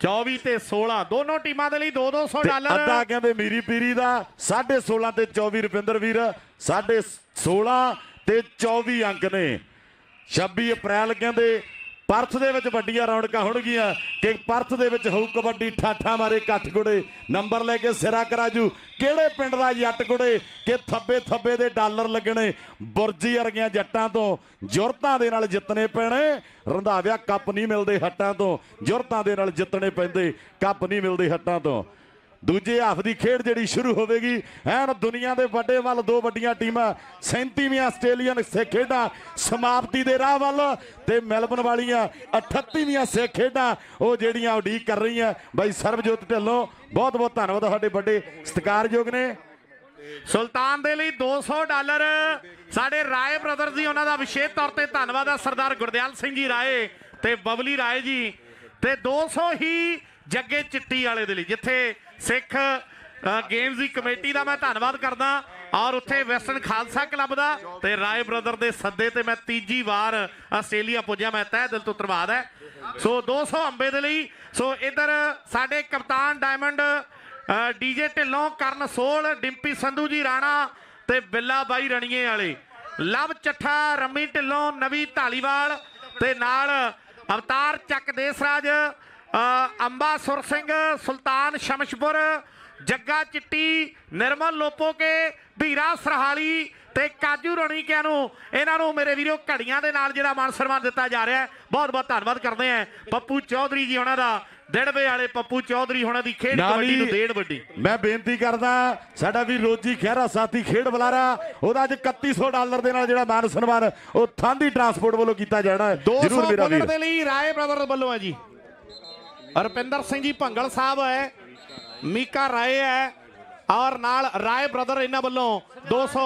24 ਤੇ 16 ਦੋਨੋਂ ਟੀਮਾਂ ਦੇ ਲਈ 200 ਡਾਲਰ। ਅੱਧਾ ਕਹਿੰਦੇ ਮੀਰੀ ਪੀਰੀ ਦਾ 16.5 ਤੇ 24 ਰੁਪਿੰਦਰ ਵੀਰ 16.5 ਤੇ 24 ਅੰਕ ਨੇ। 26 ਅਪ੍ਰੈਲ ਕਹਿੰਦੇ ਪਰਥ ਦੇ ਵਿੱਚ ਵੱਡੀਆਂ ਰੌਣਕਾਂ ਹੋਣਗੀਆਂ ਕਿ ਪਰਥ ਦੇ ਵਿੱਚ ਹੋਊ ਕਬੱਡੀ ਠਾਠਾ ਮਾਰੇ ਕੱਠਗੁੜੇ ਨੰਬਰ ਲੈ ਕੇ ਸਿਰਾ ਕਰਾਜੂ ਕਿਹੜੇ ਪਿੰਡ ਦਾ ਜੱਟ ਗੁੜੇ ਕਿ ਥੱਬੇ ਥੱਬੇ ਦੇ ਡਾਲਰ ਲੱਗਣੇ ਬੁਰਜੀ ਵਰਗੀਆਂ ਜੱਟਾਂ ਤੋਂ ਜੁਰਤਾਂ ਦੇ ਨਾਲ ਜਿੱਤਣੇ ਪੈਣੇ। ਰੰਧਾਵਿਆ ਕੱਪ ਨਹੀਂ ਮਿਲਦੇ ਹੱਟਾਂ ਤੋਂ, ਜੁਰਤਾਂ ਦੇ ਨਾਲ ਜਿੱਤਣੇ ਪੈਂਦੇ ਕੱਪ ਨਹੀਂ ਮਿਲਦੇ ਹੱਟਾਂ ਤੋਂ। ਦੂਜੇ ਹਾਫ ਦੀ ਖੇਡ ਜਿਹੜੀ ਸ਼ੁਰੂ ਹੋਵੇਗੀ ਐਨ ਦੁਨੀਆ ਦੇ ਵੱਡੇ ਵੱਲ ਦੋ ਵੱਡੀਆਂ ਟੀਮਾਂ 37ਵੀਂ ਆਸਟ੍ਰੇਲੀਅਨ ਸਿੱਖ ਖੇਡਾਂ ਸਮਾਪਤੀ ਦੇ ਰਾਹ ਵੱਲ ਤੇ ਮੈਲਬਨ ਵਾਲੀਆਂ 38ਵੀਂ ਸਿੱਖ ਖੇਡਾਂ ਉਹ ਜਿਹੜੀਆਂ ਉਡੀਕ ਕਰ ਰਹੀਆਂ। ਬਾਈ ਸਰਬਜੋਤ ਢਿੱਲੋਂ ਬਹੁਤ ਬਹੁਤ ਧੰਨਵਾਦ, ਤੁਹਾਡੇ ਵੱਡੇ ਸਤਿਕਾਰਯੋਗ ਨੇ। ਸੁਲਤਾਨ ਦੇ ਲਈ 200 ਡਾਲਰ ਸਾਡੇ ਰਾਏ ਬ੍ਰਦਰਜ਼ ਦੀ ਉਹਨਾਂ ਦਾ ਵਿਸ਼ੇਸ਼ ਤੌਰ ਤੇ ਧੰਨਵਾਦ ਆ ਸਰਦਾਰ ਗੁਰਦਿਆਲ ਸਿੰਘ ਜੀ ਰਾਏ ਤੇ ਬਬਲੀ ਰਾਏ ਜੀ ਤੇ 200 ਹੀ ਜੱਗੇ ਚਿੱਟੀ ਵਾਲੇ ਦੇ ਲਈ ਜਿੱਥੇ ਸਿੱਖ ਗੇਮਸ ਦੀ ਕਮੇਟੀ ਦਾ ਮੈਂ ਧੰਨਵਾਦ ਕਰਦਾ ਔਰ ਉੱਥੇ ਵੈਸਟਰਨ ਖਾਲਸਾ ਕਲੱਬ ਦਾ ਤੇ ਰਾਏ ਬ੍ਰਦਰ ਦੇ ਸੱਦੇ ਤੇ ਮੈਂ ਤੀਜੀ ਵਾਰ ਆਸਟ੍ਰੇਲੀਆ ਪੁੱਜਿਆ, ਮੈਂ ਤਹਿ ਦਿਲ ਤੋਂ ਧੰਨਵਾਦ ਹੈ। ਸੋ 200 ਅੰਬੇ ਦੇ ਲਈ। ਸੋ ਇੱਧਰ ਸਾਡੇ ਕਪਤਾਨ ਡਾਇਮੰਡ ਡੀਜੇ ਢਿੱਲੋਂ, ਕਰਨ ਸੋਲ, ਡਿੰਪੀ ਸੰਧੂ ਜੀ ਰਾਣਾ ਤੇ ਬਿੱਲਾ ਬਾਈ ਰਣੀਏ ਵਾਲੇ, ਲਵ ਚੱਠਾ, ਰੰਮੀ ਢਿੱਲੋਂ, ਨਵੀ ਢਾਲੀਵਾਲ ਤੇ ਨਾਲ ਅਵਤਾਰ ਚੱਕ ਦੇਸਰਾਜ, ਅੰਬਾ ਸੁਰ ਸਿੰਘ, ਸੁਲਤਾਨ ਸ਼ਮਸ਼ਪੁਰ, ਜੱਗਾ ਚਿੱਟੀ, ਨਿਰਮਲ ਲੋਪੋਕੇ, ਭੀਰਾ ਸਰਹਾਲੀ ਤੇ ਕਾਜੂ ਰਣੀਕਿਆਂ ਨੂੰ ਇਹਨਾਂ ਨੂੰ ਮੇਰੇ ਵੀਰੋ ਘੜੀਆਂ ਦੇ ਨਾਲ ਜਿਹੜਾ ਮਾਨ ਸਨਮਾਨ ਦਿੱਤਾ ਜਾ ਰਿਹਾ ਹੈ। ਬਹੁਤ ਬਹੁਤ ਧੰਨਵਾਦ ਕਰਦੇ ਆ ਪੱਪੂ ਚੌਧਰੀ ਜੀ ਉਹਨਾਂ ਦਾ, ਦਿੜਵੇ ਵਾਲੇ ਪੱਪੂ ਚੌਧਰੀ ਹੋਣਾ ਦੀ ਖੇਡ ਕਬੱਡੀ ਨੂੰ ਦੇਣ ਵੱਡੀ। ਮੈਂ ਬੇਨਤੀ ਕਰਦਾ ਸਾਡਾ ਵੀ ਰੋਜੀ ਖਹਿਰਾ ਸਾਥੀ ਖੇਡ ਬੁਲਾਰਾ ਉਹਦਾ ਅੱਜ 3100 ਡਾਲਰ ਦੇ ਨਾਲ ਜਿਹੜਾ ਮਾਨ ਸਨਮਾਨ ਉਹ ਥਾਂਦੀ ਟਰਾਂਸਪੋਰਟ ਵੱਲੋਂ ਕੀਤਾ ਜਾਣਾ ਹੈ। ਜਰੂਰ ਮੇਰਾ ਵੀਰ ਦੇ ਲਈ ਰਾਏ ਬ੍ਰਦਰ ਵੱਲੋਂ ਹੈ ਜੀ ਰੁਪਿੰਦਰ ਸਿੰਘ ਜੀ ਭੰਗਲ ਸਾਹਿਬ ਹੈ, ਮੀਕਾ ਰਾਏ ਹੈ ਔਰ ਨਾਲ ਰਾਏ ਬ੍ਰਦਰ ਇਹਨਾਂ ਵੱਲੋਂ 200।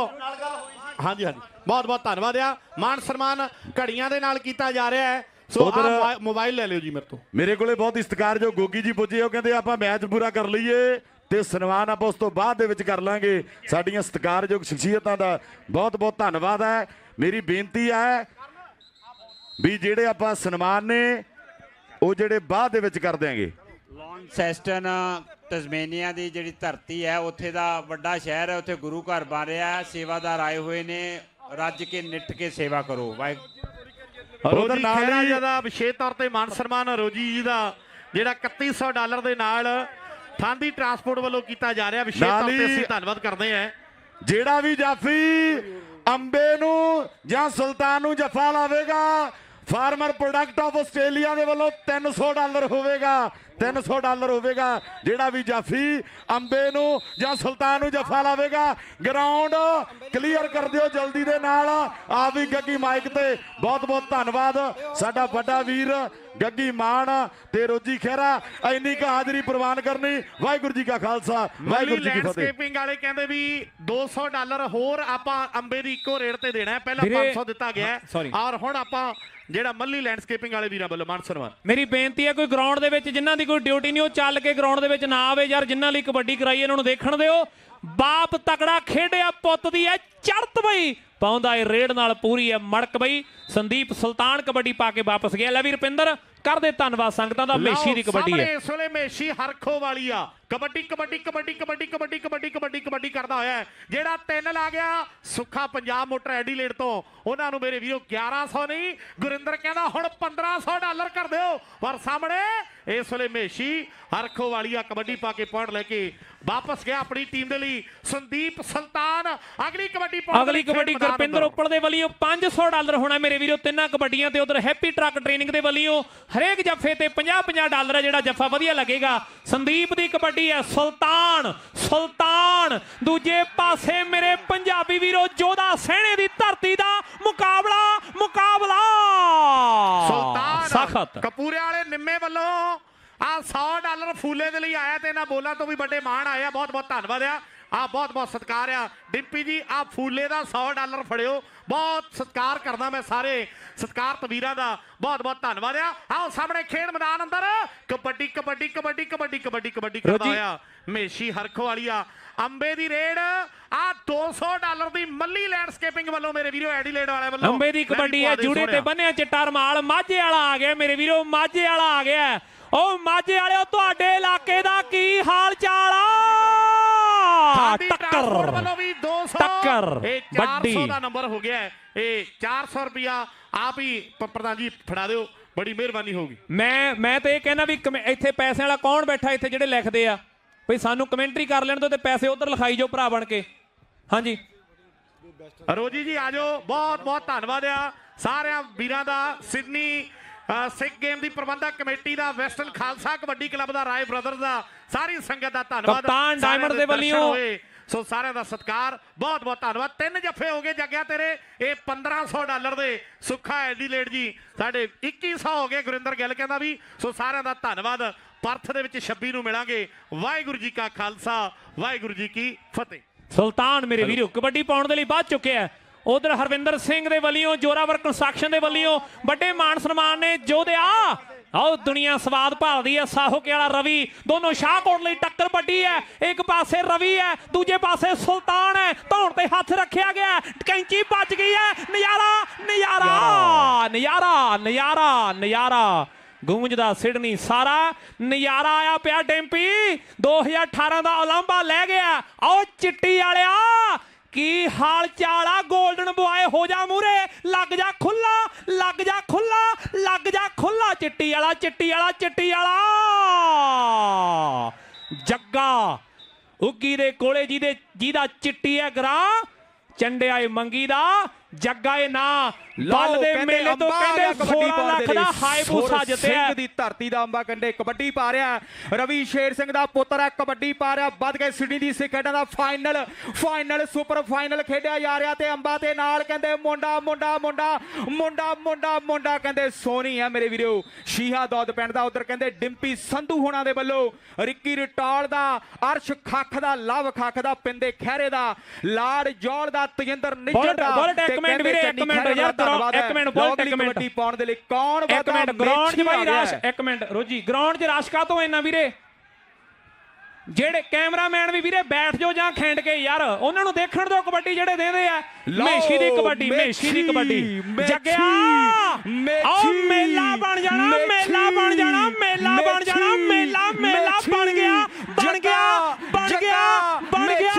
ਹਾਂਜੀ ਹਾਂਜੀ ਬਹੁਤ ਬਹੁਤ ਧੰਨਵਾਦ ਆ। ਮਾਨ ਸਨਮਾਨ ਘੜੀਆਂ ਦੇ ਨਾਲ ਕੀਤਾ ਜਾ ਰਿਹਾ ਹੈ। ਸੋ ਮੋਬਾਈਲ ਲੈ ਲਿਓ ਜੀ ਮੇਰੇ ਤੋਂ। ਮੇਰੇ ਕੋਲੇ ਬਹੁਤ ਹੀ ਸਤਿਕਾਰਯੋਗ ਗੋਗੀ ਜੀ ਪੁੱਜੇ, ਉਹ ਕਹਿੰਦੇ ਆਪਾਂ ਮੈਚ ਪੂਰਾ ਕਰ ਲਈਏ ਤੇ ਸਨਮਾਨ ਆਪਾਂ ਉਸ ਤੋਂ ਬਾਅਦ ਦੇ ਵਿੱਚ ਕਰ ਲਾਂਗੇ। ਸਾਡੀਆਂ ਸਤਿਕਾਰਯੋਗ ਸ਼ਖਸੀਅਤਾਂ ਦਾ ਬਹੁਤ ਬਹੁਤ ਧੰਨਵਾਦ ਹੈ। ਮੇਰੀ ਬੇਨਤੀ ਹੈ ਵੀ ਜਿਹੜੇ ਆਪਾਂ ਸਨਮਾਨ ਨੇ ਉਹ ਜਿਹੜੇ ਬਾਅਦ ਦੇ ਵਿੱਚ ਕਰ ਦਿਆਂਗੇ। ਲੌਂਸੈਸਟਨ ਤਸਮੇਨੀਆ ਦੀ ਜਿਹੜੀ ਧਰਤੀ ਹੈ ਉੱਥੇ ਦਾ ਵੱਡਾ ਸ਼ਹਿਰ ਹੈ, ਉੱਥੇ ਗੁਰੂ ਘਰ ਬਣ ਰਿਹਾ, ਸੇਵਾਦਾਰ ਆਏ ਹੋਏ ਨੇ, ਰੱਜ ਕੇ ਨਿੱਠ ਕੇ ਸੇਵਾ ਕਰੋ। ਰੋਜੀ ਖਹਿਰਾ ਜੀ ਦਾ ਵਿਸ਼ੇਸ਼ ਤੌਰ ਤੇ ਮਾਨ ਸਨਮਾਨ ਰੋਜੀ ਜੀ ਦਾ ਜਿਹੜਾ 3100 ਡਾਲਰ ਦੇ ਨਾਲ ਥਾਂਦੀ ਟਰਾਂਸਪੋਰਟ ਵੱਲੋਂ ਕੀਤਾ ਜਾ ਰਿਹਾ, ਵਿਸ਼ੇਸ਼ ਤੌਰ ਤੇ ਅਸੀਂ ਧੰਨਵਾਦ ਕਰਦੇ ਹਾਂ। ਜਿਹੜਾ ਵੀ ਜਾਫੀ ਅੰਬੇ ਨੂੰ ਜਾਂ ਸੁਲਤਾਨ ਨੂੰ ਜਫਾ ਲਾਵੇਗਾ ਫਾਰਮਰ ਪ੍ਰੋਡਕਟ ਆਫ ਆਸਟ੍ਰੇਲੀਆ ਦੇ ਵੱਲੋਂ 300 ਡਾਲਰ ਹੋਵੇਗਾ, 300 ਡਾਲਰ ਹੋਵੇਗਾ। ਜਿਹੜਾ ਵੀ ਜਾਫੀ ਅੰਬੇ ਨੂੰ ਜਾਂ ਸੁਲਤਾਨ ਨੂੰ ਜਫਾ ਲਾਵੇਗਾ ਗਰਾਊਂਡ ਕਲੀਅਰ ਕਰ ਦਿਓ ਜਲਦੀ ਦੇ ਨਾਲ। ਆ ਵੀ ਗੱਗੀ ਮਾਈਕ ਤੇ ਬਹੁਤ ਬਹੁਤ ਧੰਨਵਾਦ ਸਾਡਾ ਵੱਡਾ ਵੀਰ ਗੱਗੀ ਮਾਨ ਤੇ ਰੋਜੀ ਖਹਿਰਾ ਇੰਨੀ ਕੁ ਹਾਜ਼ਰੀ ਪ੍ਰਵਾਨ ਕਰਨੀ। ਵਾਹਿਗੁਰੂ ਜੀ ਕਾ ਖਾਲਸਾ ਵਾਹਿਗੁਰੂ ਜੀ ਕੀ ਫਤਿਹ। ਲੈਂਡਸਕੇਪਿੰਗ ਵਾਲੇ ਕਹਿੰਦੇ ਵੀ 200 ਡਾਲਰ ਹੋਰ ਆਪਾਂ ਅੰਬੇ ਦੀ ਇੱਕੋ ਰੇਟ ਤੇ ਦੇਣਾ ਹੈ, ਪਹਿਲਾਂ 500 ਦਿੱਤਾ ਗਿਆ ਔਰ ਹੁਣ ਆਪਾਂ ਜਿਹੜਾ ਮੱਲੀ ਲੈਂਡਸਕੇਪਿੰਗ ਵਾਲੇ ਵੀਰਾਂ ਵੱਲੋਂ ਮਾਨ ਸਨਮਾਨ। ਮੇਰੀ ਬੇਨਤੀ ਹੈ ਕੋਈ ਗਰਾਊਂਡ ਦੇ ਵਿੱਚ ਜਿਨ੍ਹਾਂ ਦੀ ਕੋਈ ਡਿਊਟੀ ਨਹੀਂ ਉਹ ਚੱਲ ਕੇ ਗਰਾਊਂਡ ਦੇ ਵਿੱਚ ਨਾ ਆਵੇ ਯਾਰ। ਜਿਨ੍ਹਾਂ ਲਈ ਕਬੱਡੀ ਕਰਾਈ ਇਹਨਾਂ ਨੂੰ ਦੇਖਣ ਦਿਓ। ਬਾਪ ਤਕੜਾ ਖੇਡਿਆ, ਪੁੱਤ ਦੀ ਹੈ ਚੜਤ ਬਈ, ਪਾਉਂਦਾ ਏ ਰੇਡ ਨਾਲ ਪੂਰੀ ਹੈ ਮੜਕ ਬਈ। ਸੰਦੀਪ ਸੁਲਤਾਨ ਕਬੱਡੀ ਪਾ ਕੇ ਵਾਪਸ ਗਿਆ। ਲੈ ਵੀ ਰੁਪਿੰਦਰ ਕਰਦੇ ਧੰਨਵਾਦ ਸੰਗਤਾਂ ਦਾ। ਮੇਸ਼ੀ ਦੀ ਕਬੱਡੀ ਹੈ ਇਸ ਵੇਲੇ ਮੇਸ਼ੀ ਹਰਖੋ ਵਾਲੀ ਆ। ਕਬੱਡੀ ਕਬੱਡੀ ਕਬੱਡੀ ਕਬੱਡੀ ਕਬੱਡੀ ਕਬੱਡੀ ਕਬੱਡੀ ਕਬੱਡੀ ਕਰਦਾ ਹੋਇਆ ਜਿਹੜਾ 3 ਲਾ ਗਿਆ ਸੁੱਖਾ ਪੰਜਾਬ ਮੋਟਰ ਐਡੀਲੇਡ ਤੋਂ। ਉਹਨਾਂ ਨੂੰ ਮੇਰੇ ਵੀਰੋ 1100 ਨਹੀਂ, ਗੁਰਿੰਦਰ ਕਹਿੰਦਾ ਹੁਣ $1500 ਕਰ ਦਿਓ। ਪਰ ਸਾਹਮਣੇ ਇਸ ਵੇਲੇ ਮੇਸ਼ੀ ਹਰਖੋ ਵਾਲੀਆ ਕਬੱਡੀ ਪਾ ਕੇ ਪੁਆਇੰਟ ਲੈ ਕੇ ਵਾਪਸ ਗਿਆ ਆਪਣੀ ਟੀਮ ਦੇ ਲਈ। ਸੰਦੀਪ ਸੁਲਤਾਨ ਅਗਲੀ ਕਬੱਡੀ ਗੁਰਪਿੰਦਰ ਉੱਪਲ ਦੇ ਵੱਲੋਂ $500 ਹੋਣਾ ਮੇਰੇ ਵੀਰੋ ਤਿੰਨਾਂ ਕਬੱਡੀਆਂ ਤੇ। ਉਧਰ ਹੈਪੀ ਟਰੱਕ ਟ੍ਰੇਨਿੰਗ ਦੇ ਵੱਲੋਂ ਹਰੇਕ ਜੱਫੇ ਤੇ $50-50 ਹੈ ਜਿਹੜਾ ਜੱਫਾ ਵਧੀਆ ਲੱਗੇਗਾ। ਸੰਦੀਪ ਦੀ ਕਬੱਡੀ ਹੈ ਸੁਲਤਾਨ ਦੂਜੇ ਪਾਸੇ ਮੇਰੇ ਪੰਜਾਬੀ ਵੀਰੋ ਜੋਧਾ ਸਹਿਣੇ ਦੀ ਧਰਤੀ ਦਾ ਮੁਕਾਬਲਾ ਸੁਲਤਾਨ ਸਖਤ ਕਪੂਰੇ ਵਾਲੇ ਨਿੰਮੇ ਵੱਲੋਂ $100 ਫੂਲੇ ਦੇ ਲਈ ਆਇਆ ਤੇ ਇਹਨਾਂ ਬੋਲਾਂ ਤੋਂ ਵੀ ਵੱਡੇ ਮਾਣ ਆਇਆ। ਬਹੁਤ ਬਹੁਤ ਧੰਨਵਾਦ ਆ ਬਹੁਤ ਬਹੁਤ ਸਤਿਕਾਰ ਆ ਡਿੰਪੀ ਜੀ। ਆ ਫੂਲੇ ਦਾ $100 ਫੜਿਓ। ਬਹੁਤ ਸਤਿਕਾਰ ਕਰਦਾ ਮੈਂ ਸਾਰੇ ਸਤਿਕਾਰਤ ਵੀਰਾਂ ਦਾ। ਬਹੁਤ ਬਹੁਤ ਧੰਨਵਾਦ ਆ। ਆਓ ਸਾਹਮਣੇ ਖੇਡ ਮੈਦਾਨ ਅੰਦਰ ਕਬੱਡੀ ਕਬੱਡੀ ਕਬੱਡੀ ਕਬੱਡੀ ਕਬੱਡੀ ਕਬੱਡੀ ਕਰਦਾ ਹੋਇਆ ਮੇਸ਼ੀ ਹਰਖੋ ਵਾਲੀਆ। ਅੰਬੇ ਦੀ ਰੇਡ ਆ $200 ਦੀ ਮੱਲੀ ਲੈਂਡਸਕੇਪਿੰਗ ਵੱਲੋਂ ਮੇਰੇ ਵੀਰੋ ਐਡੀਲੇਡ ਵਾਲੇ ਵੱਲੋਂ। ਅੰਬੇ ਦੀ ਕਬੱਡੀ ਹੈ ਜੂੜੇ ਤੇ ਬੰਨਿਆ ਚਿੱਟਾ ਰਮਾਲ। ਮਾਝੇ ਵਾਲਾ ਆ ਗਿਆ ਮੇਰੇ ਵੀਰੋ, ਮਾਝੇ ਵਾਲਾ ਆ ਗਿਆ। ਉਹ ਮਾਝੇ ਵਾਲਿਓ ਤੁਹਾਡੇ ਇਲਾਕੇ ਦਾ ਕੀ ਹਾਲ ਚਾਲ ਆ? ਟੱਕਰ ਇਹ 400 ਦਾ ਨੰਬਰ ਹੋ ਗਿਆ। ਇਹ 400 ਰੁਪਿਆ ਆਪ ਹੀ ਪ੍ਰਧਾਨ ਜੀ ਫੜਾ ਦਿਓ, ਬੜੀ ਮਿਹਰਬਾਨੀ ਹੋਊਗੀ। ਮੈਂ ਤੇ ਇਹ ਕਹਿਣਾ ਵੀ ਇੱਥੇ ਪੈਸਿਆਂ ਵਾਲਾ ਕੌਣ ਬੈਠਾ ਇੱਥੇ ਜਿਹੜੇ ਲਿਖਦੇ ਆ ਭਈ ਸਾਨੂੰ ਕਮੈਂਟਰੀ ਕਰ ਲੈਣ ਦਿਓ ਤੇ ਪੈਸੇ ਉਧਰ ਲਿਖਾਈ ਜਾਓ ਭਰਾ ਬਣ ਕੇ। ਹਾਂਜੀ ਰੋਜੀ ਜੀ ਆ ਜਾਓ। ਬਹੁਤ ਬਹੁਤ ਧੰਨਵਾਦ ਆ ਸਾਰਿਆਂ ਵੀਰਾਂ ਦਾ। ਸਿਡਨੀ ਸਿੱਖ ਗੇਮ ਦੀ ਪ੍ਰਬੰਧਕ ਕਮੇਟੀ ਦਾ, ਵੈਸਟਰਨ ਖਾਲਸਾ ਕਬੱਡੀ ਕਲੱਬ ਦਾ, ਰਾਏ ਬ੍ਰਦਰਜ਼ ਦਾ, ਸਾਰੀ ਸੰਗਤ ਦਾ ਧੰਨਵਾਦ। ਕਪਤਾਨ ਡਾਇਮੰਡ ਦੇ ਵੱਲੋਂ ਸੋ ਸਾਰਿਆਂ ਦਾ ਸਤਿਕਾਰ। ਬਹੁਤ ਬਹੁਤ ਧੰਨਵਾਦ। 3 ਜੱਫੇ ਹੋ ਗਏ ਜੱਗਿਆ ਤੇਰੇ। ਇਹ $1500 ਦੇ ਸੁੱਖਾ ਐਡੀਲੇਡ ਜੀ ਸਾਡੇ 2100 ਹੋ ਗਏ। ਗੁਰਿੰਦਰ ਗਿੱਲ ਕਹਿੰਦਾ ਵੀ ਸੋ ਸਾਰਿਆਂ ਦਾ ਧੰਨਵਾਦ। ਪਰਥ ਦੇ ਵਿੱਚ 26 ਨੂੰ ਮਿਲਾਂਗੇ। ਵਾਹਿਗੁਰੂ ਜੀ ਕਾ ਖਾਲਸਾ ਵਾਹਿਗੁਰੂ ਜੀ ਕੀ ਫਤਿਹ। ਸੁਲਤਾਨ ਮੇਰੇ ਵੀਰੋ ਕਬੱਡੀ ਪਾਉਣ ਦੇ ਲਈ ਵੱਧ ਚੁੱਕਿਆ। ਉਧਰ ਹਰਵਿੰਦਰ ਸਿੰਘ ਦੇ ਵੱਲੋਂ ਜੋਰਾਵਰ ਕੰਸਟਰਕਸ਼ਨ ਦੇ ਵੱਲੋਂ ਵੱਡੇ ਮਾਣ ਸਨਮਾਨ ਨੇ ਜੋਧਿਆ। ਆਓ ਦੁਨੀਆ ਸਵਾਦ ਭਾਲਦੀ ਹੈ। ਸਾਹੋਕੇ ਵਾਲਾ ਰਵੀ ਦੋਨੋਂ ਸ਼ਾਹਕੋਟ ਲਈ ਟੱਕਰ ਵੱਡੀ ਹੈ। ਇੱਕ ਪਾਸੇ ਰਵੀ ਹੈ, ਦੂਜੇ ਪਾਸੇ ਸੁਲਤਾਨ ਹੈ। ਧੌਣ ਤੇ ਹੱਥ ਰੱਖਿਆ ਗਿਆ, ਕੈਂਚੀ ਵੱਜ ਗਈ ਹੈ। ਨਜ਼ਾਰਾ ਨਜ਼ਾਰਾ ਨਜ਼ਾਰਾ ਨਜ਼ਾਰਾ ਨਜ਼ਾਰਾ ਗੂੰਜਦਾ ਸਿਡਨੀ ਸਾਰਾ ਨਜ਼ਾਰਾ ਆਇਆ ਪਿਆ। ਡੈਂਪੀ 2018 ਦਾ ਓਲੰਪਾ ਲੈ ਗਿਆ। ਆਓ ਚਿੱਟੀ ਵਾਲਿਆ ਕੀ ਹਾਲ ਚਾਲ ਆ? ਗੋਲਡਨ ਬੁਆਏ ਹੋ ਜਾ ਮੂਰੇ, ਲੱਗ ਜਾ ਖੁੱਲਾ, ਲੱਗ ਜਾ ਖੁੱਲਾ, ਲੱਗ ਜਾ ਖੁੱਲਾ। ਚਿੱਟੀ ਵਾਲਾ ਚਿੱਟੀ ਵਾਲਾ ਚਿੱਟੀ ਵਾਲਾ ਜੱਗਾ ਉੱਗੀ ਦੇ ਕੋਲੇ ਜਿਹਦਾ ਚਿੱਟੀ ਹੈ ਗਰਾਂ ਚੰਡਿਆ ਏ ਮੰਗੀ ਦਾ ਜੱਗਾ ਏ ਨਾ। ਬੱਲ ਦੇ ਮੇਲੇ ਤੋਂ ਕਹਿੰਦੇ 16 ਲੱਖ ਦਾ ਹਾਈਬੂਸਾ ਜਿੱਤਿਆ। ਸਿੰਘ ਦੀ ਧਰਤੀ ਦਾ ਅੰਬਾ ਕੰਡੇ ਕਬੱਡੀ ਪਾ ਰਿਹਾ ਰਵੀ ਸ਼ੇਰ ਸਿੰਘ ਦਾ ਪੁੱਤਰ ਹੈ। ਕਬੱਡੀ ਪਾ ਰਿਹਾ ਵੱਧ ਕੇ ਸਿਡਨੀ ਦੀ ਸਿੱਖ ਖੇਡਾਂ ਦਾ ਫਾਈਨਲ ਸੁਪਰ ਫਾਈਨਲ ਖੇਡਿਆ ਜਾ ਰਿਹਾ ਤੇ ਅੰਬਾ ਦੇ ਨਾਲ ਕਹਿੰਦੇ ਮੁੰਡਾ ਮੁੰਡਾ ਮੁੰਡਾ ਮੁੰਡਾ ਮੁੰਡਾ ਮੁੰਡਾ ਕਹਿੰਦੇ ਸੋਨੀ ਹੈ ਮੇਰੇ ਵੀਰੋ। ਸ਼ੀਹਾ ਦੌਦ ਪਿੰਡ ਦਾ ਉਧਰ ਕਹਿੰਦੇ ਡਿੰਪੀ ਸੰਧੂ ਹੋਣਾ ਦੇ ਵੱਲੋਂ ਰਿੱਕੀ ਰਟਾਲ ਦਾ, ਅਰਸ਼ ਖੱਖ ਦਾ, ਲਵ ਖੱਖ ਦਾ, ਪਿੰਦੇ ਖਹਿਰੇ ਦਾ, ਲਾੜ ਜੌਲ ਦਾ, ਤਜਿੰਦਰ ਨਿੱਜਰ ਦਾ। ਇੱਕ ਮਿੰਟ ਵੀਰੇ, ਇੱਕ ਮਿੰਟ ਯਾਰ ਇੱਕ ਮਿੰਟ ਬੋਲਟ ਇੱਕ ਮਿੰਟ ਪਾਉਣ ਦੇ ਲਈ ਕੌਣ ਇੱਕ ਮਿੰਟ ਗਰਾਊਂਡ 'ਚ ਬਾਈ ਰਾਸ਼ ਇੱਕ ਮਿੰਟ ਰੋਜੀ ਗਰਾਊਂਡ 'ਚ ਰਸ਼ ਕਾ ਤੋਂ ਇੰਨਾ ਵੀਰੇ? ਜਿਹੜੇ ਕੈਮਰਾਮੈਨ ਵੀ ਵੀਰੇ ਬੈਠ ਜਾਓ ਜਾਂ ਖੈਂਡ ਕੇ ਯਾਰ ਉਹਨਾਂ ਨੂੰ ਦੇਖਣ ਦਿਓ ਕਬੱਡੀ ਜਿਹੜੇ ਦੇਂਦੇ ਆ। ਮੇਸ਼ੀ ਦੀ ਕਬੱਡੀ ਮੇਸ਼ੀ ਦੀ ਕਬੱਡੀ ਜੱਗਿਆ ਆਓ ਮੇਲਾ ਬਣ ਜਾਣਾ ਮੇਲਾ ਬਣ ਜਾਣਾ ਮੇਲਾ ਬਣ ਜਾਣਾ ਮੇਲਾ ਮੇਲਾ ਬਣ ਗਿਆ ਬਣ ਗਿਆ ਬਣ ਗਿਆ ਬਣ ਗਿਆ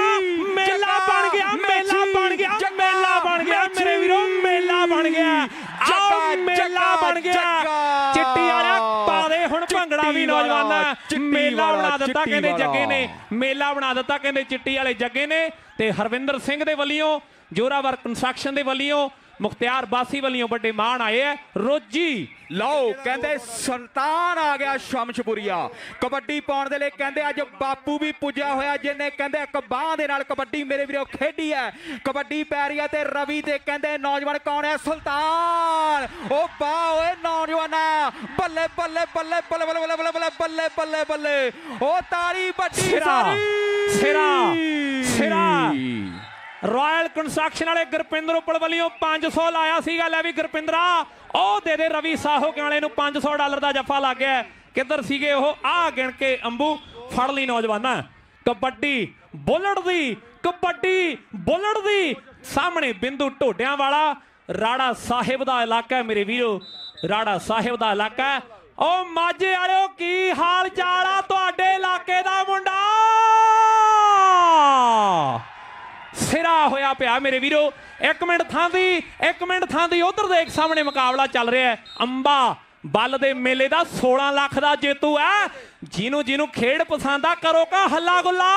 ਮੇਲਾ ਬਣ ਗਿਆ ਮੇਲਾ ਬਣ ਗਿਆ ਮੇਲਾ ਬਣ ਗਿਆ ਮੇਰੇ ਵੀਰੋ ਮੇਲਾ ਬਣ ਗਿਆ। ਆਓ ਮੇਲਾ ਬਣ ਗਿਆ। ਚਿੱਟੀ ਵਾਲਿਆ ਪਾ ਦੇ ਹੁਣ ਭੰਗੜਾ ਵੀ ਨੌਜਵਾਨਾਂ। ਮੇਲਾ ਬਣਾ ਦਿੱਤਾ ਕਹਿੰਦੇ ਜੱਗੇ ਨੇ, ਮੇਲਾ ਬਣਾ ਦਿੱਤਾ ਕਹਿੰਦੇ ਚਿੱਟੀ ਵਾਲੇ ਜੱਗੇ ਨੇ। ਤੇ ਹਰਵਿੰਦਰ ਸਿੰਘ ਦੇ ਵੱਲੋਂ ਜੋਰਾਵਰ ਕੰਸਟਰਕਸ਼ਨ ਦੇ ਵੱਲੋਂ ਮੁਖਤਿਆਰ ਬਾਸੀ ਵੱਲੋਂ ਵੱਡੇ ਮਾਣ ਆਏ ਹੈ। ਰੋਜੀ ਲਓ ਕਹਿੰਦੇ ਸੁਲਤਾਨ ਆ ਗਿਆ ਸ਼ਮਸ਼ਪੁਰੀਆ ਕਬੱਡੀ ਪਾਉਣ ਦੇ ਲਈ। ਕਹਿੰਦੇ ਅੱਜ ਬਾਪੂ ਵੀ ਪੁੱਜਿਆ ਹੋਇਆ ਜਿਹਨੇ ਕਹਿੰਦੇ ਇੱਕ ਬਾਹ ਦੇ ਨਾਲ ਕਬੱਡੀ ਮੇਰੇ ਵੀਰੋ ਖੇਡੀ ਹੈ। ਕਬੱਡੀ ਪੈ ਰਹੀ ਹੈ ਤੇ ਰਵੀ ਤੇ ਕਹਿੰਦੇ ਨੌਜਵਾਨ ਕੌਣ ਹੈ? ਸੁਲਤਾਨ। ਉਹ ਬਾਹ ਓਏ ਨੌਜਵਾਨਾ ਬੱਲੇ ਬੱਲੇ ਬੱਲੇ ਬੱਲੇ ਬੱਲੇ ਬੱਲੇ ਬੱਲੇ ਬੱਲੇ ਬੱਲੇ ਬੱਲੇ। ਉਹ ਤਾਰੀ ਵੱਡੀ ਸਾਰੀ ਸਿਰਾ ਸਿਰਾ ਰਾਇਲ ਕੰਸਟਰਕਸ਼ਨ ਵਾਲੇ ਗੁਰਪਿੰਦਰ ਉੱਪਲ ਵੱਲੋਂ 500 ਲਾਇਆ ਸੀਗਾ। ਲੈ ਵੀ ਗੁਰਪਿੰਦਰਾ ਉਹ ਦੇ ਰਵੀ ਸਾਹੋਕੇ ਵਾਲੇ ਨੂੰ $500 ਦਾ ਜੱਫਾ ਲੱਗ ਗਿਆ। ਕਿੱਧਰ ਸੀਗੇ ਉਹ? ਆ ਗਿਣ ਕੇ ਅੰਬੂ ਫੜ ਲਈ ਨੌਜਵਾਨਾਂ। ਕਬੱਡੀ ਬੁੱਲਟ ਦੀ, ਕਬੱਡੀ ਬੁੱਲਟ ਦੀ। ਸਾਹਮਣੇ ਬਿੰਦੂ ਢੋਡਿਆਂ ਵਾਲਾ ਰਾੜਾ ਸਾਹਿਬ ਦਾ ਇਲਾਕਾ ਹੈ ਮੇਰੇ ਵੀਰੋ, ਰਾੜਾ ਸਾਹਿਬ ਦਾ ਇਲਾਕਾ। ਉਹ ਮਾਝੇ ਵਾਲਿਓ ਕੀ ਹਾਲ ਚਾਲ ਆ ਤੁਹਾਡੇ ਇਲਾਕੇ ਦਾ ਮੁੰਡਾ? ਸਿਰਾ ਹੋਇਆ ਪਿਆ ਮੇਰੇ ਵੀਰੋ। ਇੱਕ ਮਿੰਟ ਥਾਂ ਦੀ ਉਧਰ ਦੇਖ, ਸਾਹਮਣੇ ਮੁਕਾਬਲਾ ਚੱਲ ਰਿਹਾ ਹੈ। ਅੰਬਾ ਬੱਲ ਦੇ ਮੇਲੇ ਦਾ 16 ਲੱਖ ਦਾ ਜੇਤੂ ਹੈ। ਜਿਹਨੂੰ ਖੇਡ ਪਸੰਦ ਆ ਕਰੋ ਕਾ ਹੱਲਾ ਗੁੱਲਾ।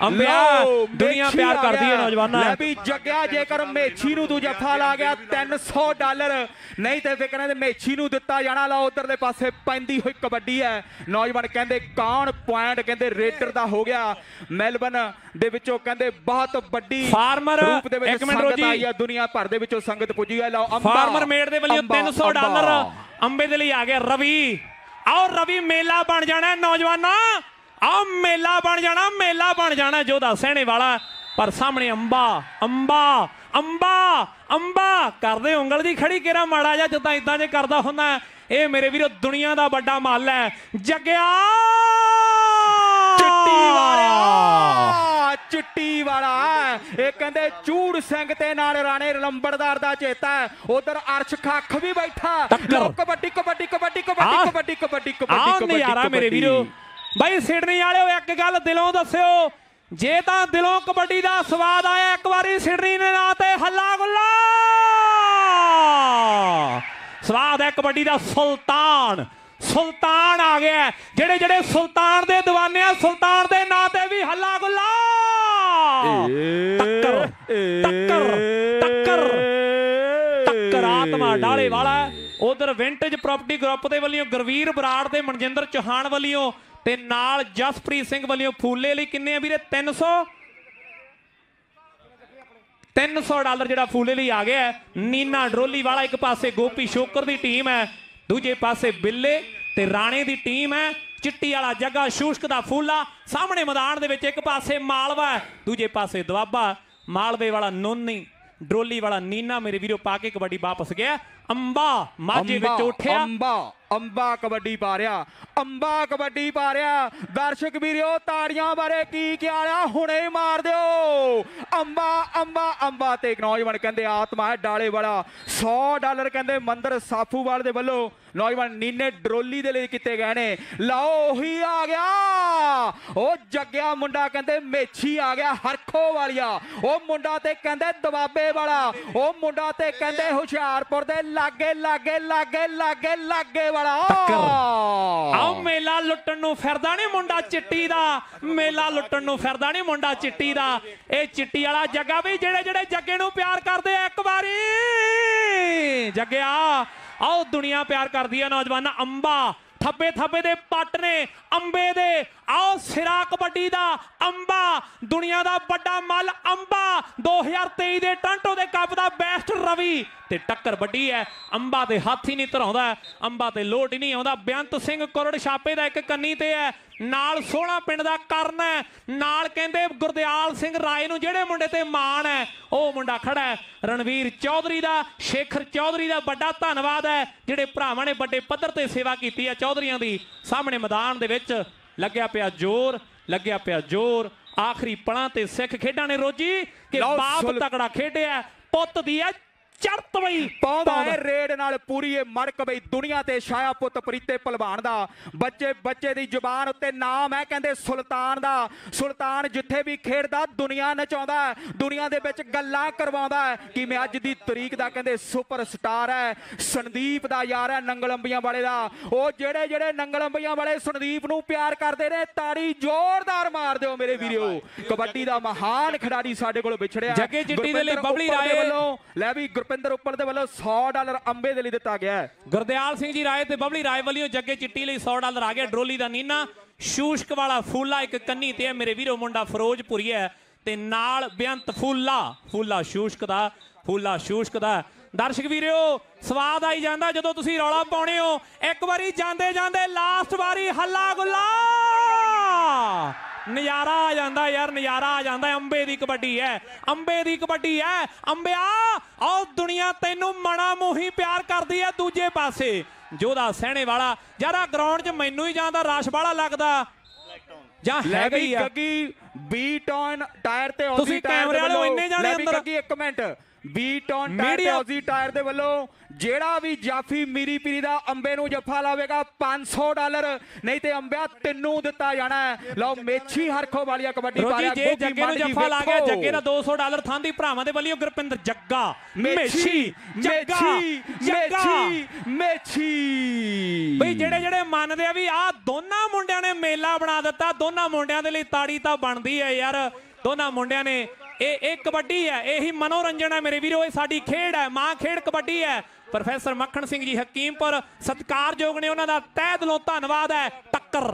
ਅੰਬਿਆ ਦੁਨੀਆ ਪਿਆਰ ਕਰਦੀ ਹੈ ਨੌਜਵਾਨਾਂ। ਲੈ ਵੀ ਜੱਗਿਆ ਜੇਕਰ ਮੇਛੀ ਨੂੰ ਤੂੰ ਜੱਫਾ ਲਾ ਗਿਆ $300, ਨਹੀਂ ਤੇ ਵਿਕਰਾਂ ਦੇ ਮੇਛੀ ਨੂੰ ਦਿੱਤਾ ਜਾਣਾ। ਲਾ ਉਧਰਲੇ ਪਾਸੇ ਪੈਂਦੀ ਹੋਈ ਕਬੱਡੀ ਹੈ। ਨੌਜਵਾਨ ਕਹਿੰਦੇ ਕਾਨ ਪੁਆਇੰਟ ਕਹਿੰਦੇ ਰੇਡਰ ਦਾ ਹੋ ਗਿਆ। ਮੈਲਬਨ ਦੇ ਵਿੱਚੋਂ ਕਹਿੰਦੇ ਬਹੁਤ ਵੱਡੀ ਫਾਰਮਰ ਰੂਪ ਦੇ ਵਿੱਚ ਸੰਗਤ ਆਈ ਹੈ, ਦੁਨੀਆ ਭਰ ਦੇ ਵਿੱਚੋਂ ਸੰਗਤ ਪੁੱਜੀ ਹੈ। ਲਓ ਫਾਰਮਰ ਮੇਡ ਦੇ ਵੱਲੋਂ $300 ਅੰਬੇ ਦੇ ਲਈ ਆ ਗਿਆ ਰਵੀ। ਆਓ ਰਵੀ, ਮੇਲਾ ਬਣ ਜਾਣਾ ਨੌਜਵਾਨਾਂ, ਆਹ ਮੇਲਾ ਬਣ ਜਾਣਾ ਜੋਧਾ ਸਹਿਣੇ ਵਾਲਾ। ਪਰ ਸਾਹਮਣੇ ਅੰਬਾ ਕਰਦੇ ਉਂਗਲ ਦੀ ਖੜੀ ਕੇਰਾ ਮਾੜਾ ਜਿਹਾ ਜਿੱਦਾਂ ਇਦਾਂ ਜੇ ਕਰਦਾ ਹੁੰਦਾ। ਇਹ ਮੇਰੇ ਵੀਰੋ ਦੁਨੀਆ ਦਾ ਵੱਡਾ ਮੱਲ ਹੈ। ਜੱਗਿਆ ਚਿੱਟੀ ਵਾਲਾ ਇਹ ਕਹਿੰਦੇ ਚੂੜ ਸਿੰਘ ਤੇ ਨਾਲ ਰਾਣੇ ਲੰਬੜਦਾਰ ਦਾ ਚੇਤਾ। ਉਧਰ ਅਰਸ਼ ਖੱਖ ਵੀ ਬੈਠਾ। ਕਬੱਡੀ ਨਜ਼ਾਰਾ ਮੇਰੇ ਵੀਰੋ। ਬਾਈ ਸਿਡਨੀ ਵਾਲਿਓ ਇੱਕ ਗੱਲ ਦਿਲੋਂ ਦੱਸਿਓ, ਜੇ ਤਾਂ ਦਿਲੋਂ ਕਬੱਡੀ ਦਾ ਸਵਾਦ ਆਇਆ ਇੱਕ ਵਾਰੀ ਸਿਡਨੀ ਦੇ ਨਾਂ ਤੇ ਹੱਲਾ ਗੁੱਲਾ। ਸਵਾਦ ਹੈ ਕਬੱਡੀ ਦਾ। ਸੁਲਤਾਨ ਆ ਗਿਆ। ਜਿਹੜੇ ਸੁਲਤਾਨ ਦੇ ਦੀਵਾਨੇ ਆ, ਸੁਲਤਾਨ ਦੇ ਨਾਂ ਤੇ ਵੀ ਹੱਲਾ ਗੁੱਲਾ। ਟੱਕਰ ਆਤਮਾ ਡਾਲੇ ਵਾਲਾ। ਉਧਰ ਵਿੰਟੇਜ ਪ੍ਰਾਪਰਟੀ ਗਰੁੱਪ ਦੇ ਵੱਲੋਂ ਗੁਰਵੀਰ ਬਰਾੜ ਤੇ ਮਨਜਿੰਦਰ ਚੌਹਾਨ ਵੱਲੋਂ ਤੇ ਨਾਲ ਜਸਪ੍ਰੀਤ ਸਿੰਘ ਵੱਲੋਂ ਫੂਲੇ ਲਈ ਕਿੰਨੇ ਆ ਵੀਰੇ? $300 ਜਿਹੜਾ ਫੂਲੇ ਲਈ ਆ ਗਿਆ। ਨੀਨਾ ਡਰੋਲੀ ਵਾਲਾ ਇੱਕ ਪਾਸੇ ਗੋਪੀ ਸ਼ੋਕਰ ਦੀ ਟੀਮ ਹੈ, ਦੂਜੇ ਪਾਸੇ ਬਿੱਲੇ ਤੇ ਰਾਣੇ ਦੀ ਟੀਮ ਹੈ। ਚਿੱਟੀ ਵਾਲਾ ਜੱਗਾ ਸ਼ੂਸ਼ਕ ਦਾ ਫੂਲਾ ਸਾਹਮਣੇ ਮੈਦਾਨ ਦੇ ਵਿੱਚ, ਇੱਕ ਪਾਸੇ ਮਾਲਵਾ ਦੂਜੇ ਪਾਸੇ ਦੁਆਬਾ। ਮਾਲਵੇ ਵਾਲਾ ਨੋਨੀ, ਡਰੋਲੀ ਵਾਲਾ ਨੀਨਾ ਮੇਰੇ ਵੀਰੋ ਪਾ ਕੇ ਕਬੱਡੀ ਵਾਪਸ ਗਿਆ। ਅੰਬਾ ਮਾਝੇ ਵਿੱਚ ਉੱਠਿਆ। ਅੰਬਾ ਕਬੱਡੀ ਪਾ ਰਿਹਾ। ਦਰਸ਼ਕ ਵੀਰੋ ਤਾੜੀਆਂ ਬਾਰੇ ਕੀ ਕਿਹਾ ਹੁਣੇ ਮਾਰ ਦਿਓ। ਅੰਬਾ ਤੇ ਇੱਕ ਨੌਜਵਾਨ ਕਹਿੰਦੇ ਆਤਮਾ ਹੈ ਡਾਲੇ ਵਾਲਾ। $100 ਕਹਿੰਦੇ ਮੰਦਰ ਸਾਫੂਵਾਲ ਦੇ ਵੱਲੋਂ ਨੌਜਵਾਨ ਨੀਨੇ ਡਰੋਲੀ ਦੇ ਲਈ ਕੀਤੇ ਗਏ ਨੇ। ਲਓ ਉਹੀ ਆ ਗਿਆ ਉਹ ਜੱਗਿਆ ਮੁੰਡਾ, ਕਹਿੰਦੇ ਮੇਛੀ ਆ ਗਿਆ ਹਰਖੋ ਵਾਲੀਆ। ਉਹ ਮੁੰਡਾ ਤੇ ਕਹਿੰਦੇ ਦਵਾਬੇ ਵਾਲਾ। ਉਹ ਮੁੰਡਾ ਤੇ ਕਹਿੰਦੇ ਹੁਸ਼ਿਆਰਪੁਰ ਦੇ ਲਾਗੇ ਵਾਲਾ। ਆਓ ਮੇਲਾ ਲੁੱਟਣ ਨੂੰ ਫਿਰਦਾ ਨਹੀਂ ਮੁੰਡਾ ਚਿੱਟੀ ਦਾ। ਇਹ ਚਿੱਟੀ ਵਾਲਾ ਜੱਗਾ ਵੀ ਜਿਹੜੇ ਜੱਗੇ ਨੂੰ ਪਿਆਰ ਕਰਦੇ ਆ ਇੱਕ ਵਾਰੀ ਜੱਗਿਆ। ਆਓ ਦੁਨੀਆ ਪਿਆਰ ਕਰਦੀ ਹੈ ਨੌਜਵਾਨਾਂ। ਅੰਬਾ ਥੱਬੇ ਦੇ ਪੱਟ ਨੇ ਅੰਬੇ ਦੇ। ਆਓ ਸਿਰਾ ਕਬੱਡੀ ਦਾ ਅੰਬਾ, ਦੁਨੀਆ ਦਾ ਵੱਡਾ ਮੱਲ ਅੰਬਾ। 2023 ਦੇ ਟਾਂਟੋ ਦੇ ਕੱਪ ਦਾ ਬੈਸਟ ਰਵੀ ਤੇ ਟੱਕਰ ਵੱਡੀ ਹੈ। ਅੰਬਾ ਦੇ ਹੱਥ ਹੀ ਨਹੀਂ ਧਰਾਉਂਦਾ, ਅੰਬਾ ਤੇ ਲੋਟ ਹੀ ਨਹੀਂ ਆਉਂਦਾ। ਬੇਅੰਤ ਸਿੰਘ ਕੁਰੜ ਛਾਪੇ ਦਾ ਇੱਕ ਕੰਨੀ ਤੇ ਹੈ, ਨਾਲ 16 ਪਿੰਡ ਦਾ ਕਰਨ ਹੈ, ਨਾਲ ਕਹਿੰਦੇ ਗੁਰਦਿਆਲ ਸਿੰਘ ਰਾਏ ਨੂੰ ਜਿਹੜੇ ਮੁੰਡੇ ਤੇ ਮਾਣ ਹੈ ਉਹ ਮੁੰਡਾ ਖੜਾ ਹੈ। ਰਣਵੀਰ ਚੌਧਰੀ ਦਾ, ਸ਼ੇਖਰ ਚੌਧਰੀ ਦਾ ਵੱਡਾ ਧੰਨਵਾਦ ਹੈ ਜਿਹੜੇ ਭਰਾਵਾਂ ਨੇ ਵੱਡੇ ਪੱਧਰ ਤੇ ਸੇਵਾ ਕੀਤੀ ਹੈ ਚੌਧਰੀਆਂ ਦੀ। ਸਾਹਮਣੇ ਮੈਦਾਨ ਦੇ ਵਿੱਚ ਲੱਗਿਆ ਪਿਆ ਜ਼ੋਰ। ਆਖਰੀ ਪਲਾਂ ਤੇ ਸਿੱਖ ਖੇਡਾਂ ਨੇ ਰੋਜੀ ਕਿ ਬਾਪ ਤਕੜਾ ਖੇਡਿਆ, ਪੁੱਤ ਦੀ ਹੈ ਚੜਤ ਬਈ ਪਾਉਂਦਾ ਹੈ ਰੇਡ ਨਾਲ ਪੂਰੀ ਇਹ ਮੜਕ ਬਈ ਦੁਨੀਆ ਤੇ ਛਾਇਆ ਪੁੱਤ ਪ੍ਰੀਤੇ ਭਲਵਾਨ ਦਾ। ਬੱਚੇ ਦੀ ਜ਼ੁਬਾਨ ਉੱਤੇ ਨਾਮ ਹੈ ਕਹਿੰਦੇ ਸੁਲਤਾਨ ਦਾ। ਸੁਲਤਾਨ ਜਿੱਥੇ ਵੀ ਖੇਡਦਾ ਦੁਨੀਆ ਨਚਾਉਂਦਾ, ਦੁਨੀਆ ਦੇ ਵਿੱਚ ਗੱਲਾਂ ਕਰਵਾਉਂਦਾ। ਕਿਵੇਂ ਅੱਜ ਦੀ ਤਰੀਕ ਦਾ ਕਹਿੰਦੇ ਸੁਪਰ ਸਟਾਰ ਹੈ ਸੰਦੀਪ ਦਾ ਯਾਰ ਹੈ ਨੰਗਲੰਬੀਆਂ ਵਾਲੇ ਦਾ। ਉਹ ਜਿਹੜੇ ਨੰਗਲੰਬੀਆਂ ਵਾਲੇ ਸੰਦੀਪ ਨੂੰ ਪਿਆਰ ਕਰਦੇ ਨੇ ਤਾੜੀ ਜ਼ੋਰਦਾਰ ਮਾਰ ਦਿਓ ਮੇਰੇ ਵੀਰੋ। ਕਬੱਡੀ ਦਾ ਮਹਾਨ ਖਿਡਾਰੀ ਸਾਡੇ ਕੋਲ ਵਿਛੜਿਆ। ਜੱਗੇ ਚਿੱਟੀ ਦੇ ਲਈ ਬਬਲੀ ਰਾਏ ਵੱਲੋਂ ਲੈ ਵੀ ਗੁਰਪਿੰਦਰ ਉੱਪਰ ਦੇ ਵੱਲੋਂ $100 ਅੰਬੇ ਦੇ ਲਈ ਦਿੱਤਾ ਗਿਆ। ਗੁਰਦਿਆਲ ਸਿੰਘ ਜੀ ਰਾਏ ਤੇ ਬਬਲੀ ਰਾਏ ਵੱਲੋਂ ਜੱਗੇ ਚਿੱਟੀ ਲਈ $100 ਆ ਗਿਆ। ਡਰੋਲੀ ਦਾ ਨੀਨਾ ਸ਼ੂਸ਼ਕ ਵਾਲਾ ਫੂਲਾ ਇੱਕ ਕੰਨੀ ਤੇ ਹੈ ਮੇਰੇ ਵੀਰੋ ਮੁੰਡਾ ਫਿਰੋਜ਼ਪੁਰੀ ਹੈ ਤੇ ਨਾਲ ਬੇਅੰਤ ਫੂਲਾ ਸ਼ੂਸ਼ਕ ਦਾ। ਦਰਸ਼ਕ ਵੀਰੋ ਸਵਾਦ ਆਈ ਜਾਂਦਾ ਜਦੋਂ ਤੁਸੀਂ ਰੌਲਾ ਪਾਉਣੇ ਹੋ। ਇੱਕ ਵਾਰੀ ਜਾਂਦੇ ਲਾਸਟ ਵਾਰੀ ਹੱਲਾ ਗੁੱਲਾ ਨਜ਼ਾਰਾ ਆ ਜਾਂਦਾ ਯਾਰ, ਨਜ਼ਾਰਾ ਆ ਜਾਂਦਾ। ਅੰਬੇ ਦੀ ਕਬੱਡੀ ਹੈ ਅੰਬਿਆ। ਆਓ ਦੁਨੀਆ ਤੈਨੂੰ ਮਣਾ ਮੋਹੀ ਪਿਆਰ ਕਰਦੀ ਹੈ। ਦੂਜੇ ਪਾਸੇ ਜੋਧਾ ਸਹਿਣੇ ਵਾਲਾ। ਯਾਰ ਆ ਗਰਾਊਂਡ 'ਚ ਮੈਨੂੰ ਹੀ ਜਾਂਦਾ ਰਸ਼ ਵਾਲਾ ਲੱਗਦਾ ਜਾਂ ਹੈਗਾ ਹੀ ਆ। ਗੱਗੀ ਬੀਟ ਔਨ ਟਾਇਰ ਤੇ ਤੁਸੀਂ ਕੈਮਰੇ ਵਾਲਿਓ ਇੰਨੇ ਜਾਣੇ ਅੰਦਰ। Gaggi 1 minute, beat on tyre ਤੇ ਔਜ਼ੀ ਟਾਇਰ ਦੇ ਵੱਲੋਂ ਜਿਹੜਾ ਵੀ ਜਾਫੀ ਮੀਰੀ ਪੀਰੀ ਦਾ ਅੰਬੇ ਨੂੰ ਜੱਫਾ ਲਾਵੇਗਾ $500, ਨਹੀਂ ਤੇ ਅੰਬਿਆ ਤੈਨੂੰ ਦਿੱਤਾ ਜਾਣਾ ਹੈ। ਲਓ ਮੇਛੀ ਹਰਖੋ ਵਾਲੀਆ ਕਬੱਡੀ ਪਾ ਰਿਹਾ। ਜੇ ਜੱਗੇ ਨੂੰ ਜੱਫਾ ਲਾ ਗਿਆ, ਜੱਗੇ ਦਾ $200 ਥਾਂਦੀ ਭਰਾਵਾਂ ਦੇ ਵੱਲੋਂ ਗੁਰਪਿੰਦਰ ਜੱਗਾ ਮੇਛੀ ਬਈ ਜਿਹੜੇ ਮੰਨਦੇ ਆ ਵੀ ਆਹ ਦੋਨਾਂ ਮੁੰਡਿਆਂ ਨੇ ਮੇਲਾ ਬਣਾ ਦਿੱਤਾ। ਦੋਨਾਂ ਮੁੰਡਿਆਂ ਦੇ ਲਈ ਤਾੜੀ ਤਾਂ ਬਣਦੀ ਹੈ ਯਾਰ। ਦੋਨਾਂ ਮੁੰਡਿਆਂ ਨੇ ਇਹ ਕਬੱਡੀ ਹੈ, ਇਹੀ ਮਨੋਰੰਜਨ ਹੈ ਮੇਰੇ ਵੀਰੋ। ਇਹ ਸਾਡੀ ਖੇਡ ਹੈ, ਮਾਂ ਖੇਡ ਕਬੱਡੀ ਹੈ। ਪ੍ਰੋਫੈਸਰ ਮੱਖਣ ਸਿੰਘ ਜੀ ਹਕੀਮਪੁਰ ਸਤਿਕਾਰਯੋਗ ਨੇ, ਉਹਨਾਂ ਦਾ ਤਹਿ ਦਿਲੋਂ ਧੰਨਵਾਦ ਹੈ। ਟੱਕਰ